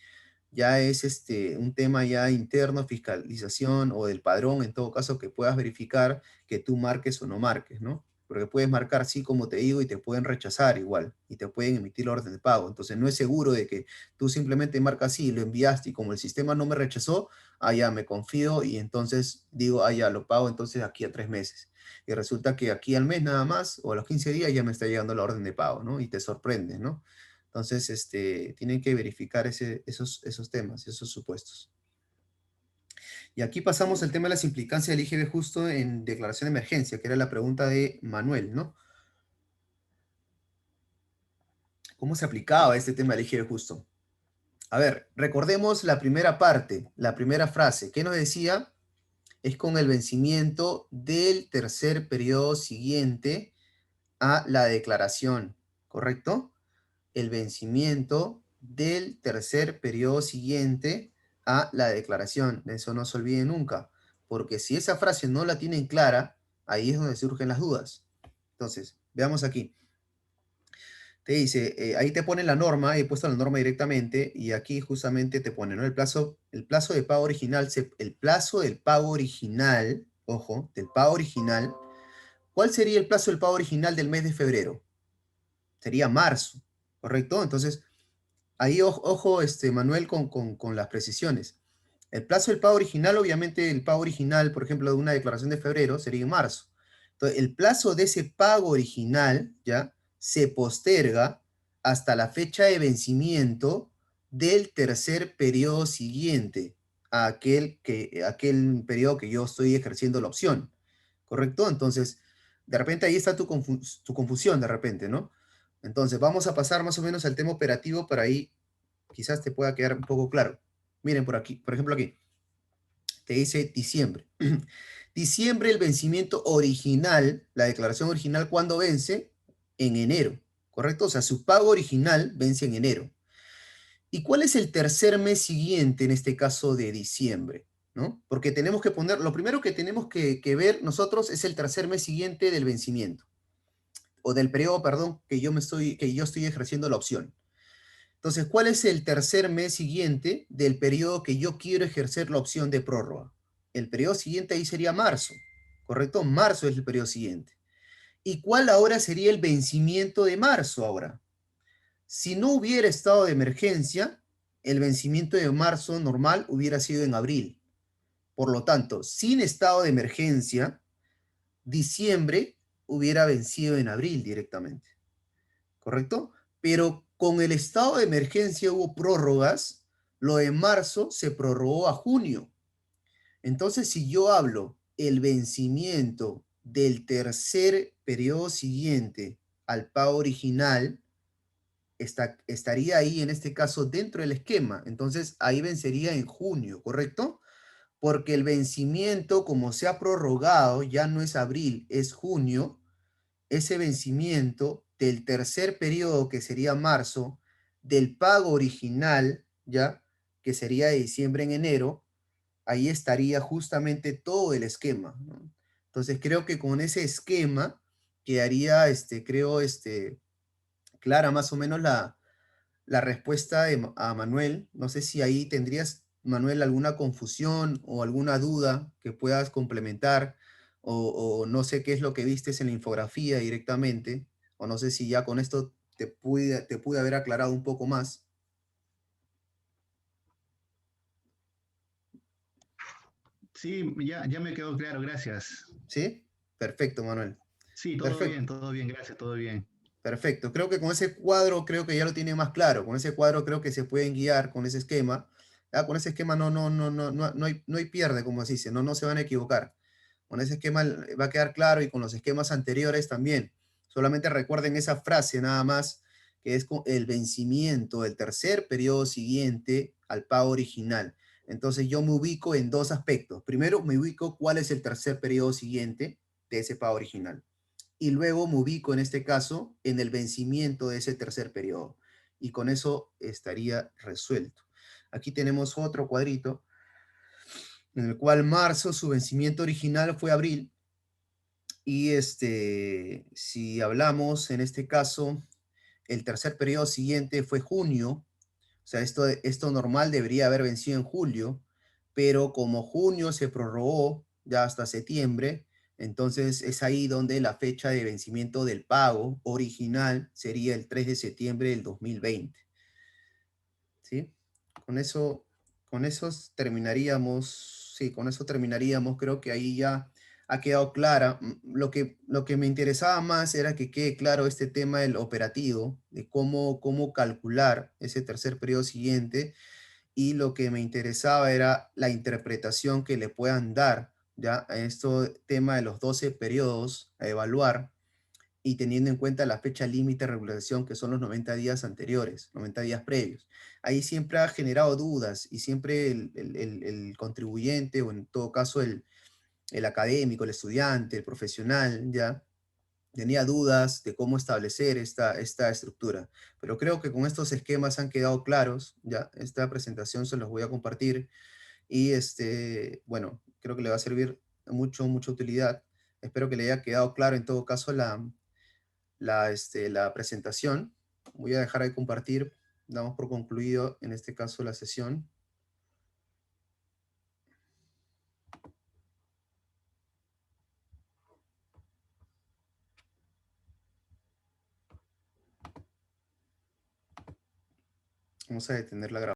Ya es un tema ya interno, fiscalización o del padrón, en todo caso, que puedas verificar que tú marques o no marques, ¿no? Porque puedes marcar sí, como te digo, y te pueden rechazar igual, y te pueden emitir la orden de pago. Entonces, no es seguro de que tú simplemente marcas sí, lo enviaste, y como el sistema no me rechazó, ya me confío, y entonces digo, ya lo pago, entonces aquí a 3 meses. Y resulta que aquí al mes nada más, o a los 15 días ya me está llegando la orden de pago, ¿no? Y te sorprende, ¿no? Entonces, tienen que verificar esos temas, esos supuestos. Y aquí pasamos al tema de las implicancias del IGB justo en declaración de emergencia, que era la pregunta de Manuel, ¿no? ¿Cómo se aplicaba este tema del IGB justo? A ver, recordemos la primera parte, la primera frase. ¿Qué nos decía? Es con el vencimiento del tercer periodo siguiente a la declaración, ¿correcto? El vencimiento del tercer periodo siguiente a la declaración. De eso no se olviden nunca, porque si esa frase no la tienen clara, ahí es donde surgen las dudas. Entonces, veamos aquí. Te dice, ahí te pone la norma, he puesto la norma directamente, y aquí justamente te pone, ¿no? El plazo de pago original, el plazo del pago original, ojo, del pago original. ¿Cuál sería el plazo del pago original del mes de febrero? Sería marzo, ¿correcto? Entonces, ahí ojo, Manuel, con las precisiones. El plazo del pago original, obviamente el pago original, por ejemplo, de una declaración de febrero, sería en marzo. Entonces, el plazo de ese pago original, ¿ya? Se posterga hasta la fecha de vencimiento del tercer periodo siguiente a aquel periodo que yo estoy ejerciendo la opción, ¿correcto? Entonces, de repente ahí está tu confusión, de repente, ¿no? Entonces, vamos a pasar más o menos al tema operativo para ahí quizás te pueda quedar un poco claro. Miren por aquí, por ejemplo aquí, te dice diciembre. Diciembre, el vencimiento original, la declaración original, ¿cuándo vence? En enero, ¿correcto? O sea, su pago original vence en enero. ¿Y cuál es el tercer mes siguiente, en este caso de diciembre? ¿No? Porque tenemos que poner, lo primero que tenemos que ver nosotros es el tercer mes siguiente del vencimiento, o del periodo, perdón, que yo estoy ejerciendo la opción. Entonces, ¿cuál es el tercer mes siguiente del periodo que yo quiero ejercer la opción de prórroga? El periodo siguiente ahí sería marzo, ¿correcto? Marzo es el periodo siguiente. ¿Y cuál ahora sería el vencimiento de marzo ahora? Si no hubiera estado de emergencia, el vencimiento de marzo normal hubiera sido en abril. Por lo tanto, sin estado de emergencia, diciembre hubiera vencido en abril directamente. ¿Correcto? Pero con el estado de emergencia hubo prórrogas, lo de marzo se prorrogó a junio. Entonces, si yo hablo el vencimiento del tercer periodo siguiente al pago original, estaría ahí en este caso dentro del esquema. Entonces, ahí vencería en junio, ¿correcto? Porque el vencimiento, como se ha prorrogado, ya no es abril, es junio. Ese vencimiento del tercer periodo, que sería marzo, del pago original, ¿ya? Que sería de diciembre en enero, ahí estaría justamente todo el esquema, ¿no? Entonces creo que con ese esquema quedaría, creo, clara más o menos la respuesta a Manuel. No sé si ahí tendrías, Manuel, alguna confusión o alguna duda que puedas complementar, o no sé qué es lo que vistes en la infografía directamente, o no sé si ya con esto te pude haber aclarado un poco más. Sí, ya me quedó claro, gracias. ¿Sí? Perfecto, Manuel. Sí, Perfecto. todo bien, gracias, todo bien. Perfecto. Creo que con ese cuadro creo que ya lo tiene más claro. Con ese cuadro creo que se pueden guiar con ese esquema. Con ese esquema no hay pierde, como se dice, no se van a equivocar. Con ese esquema va a quedar claro, y con los esquemas anteriores también. Solamente recuerden esa frase nada más, que es el vencimiento del tercer periodo siguiente al pago original. Entonces yo me ubico en dos aspectos. Primero me ubico cuál es el tercer periodo siguiente de ese pago original. Y luego me ubico en este caso en el vencimiento de ese tercer periodo. Y con eso estaría resuelto. Aquí tenemos otro cuadrito en el cual marzo, su vencimiento original fue abril. Y si hablamos en este caso, el tercer periodo siguiente fue junio. O sea, esto normal debería haber vencido en julio, pero como junio se prorrogó ya hasta septiembre, entonces es ahí donde la fecha de vencimiento del pago original sería el 3 de septiembre del 2020. ¿Sí? Con eso, con eso terminaríamos, sí, con eso terminaríamos. Creo que ahí ya ha quedado clara. Lo que me interesaba más era que quede claro este tema del operativo, de cómo calcular ese tercer periodo siguiente, y lo que me interesaba era la interpretación que le puedan dar ya a este tema de los 12 periodos a evaluar, y teniendo en cuenta la fecha límite de regularización, que son los 90 días anteriores, 90 días previos. Ahí siempre ha generado dudas, y siempre el contribuyente, o en todo caso el académico, el estudiante, el profesional, ya tenía dudas de cómo establecer esta estructura. Pero creo que con estos esquemas han quedado claros. Ya esta presentación se los voy a compartir, y bueno, creo que le va a servir mucha utilidad. Espero que le haya quedado claro en todo caso la presentación. Voy a dejar de compartir. Damos por concluido en este caso la sesión. Vamos a detener la grabación.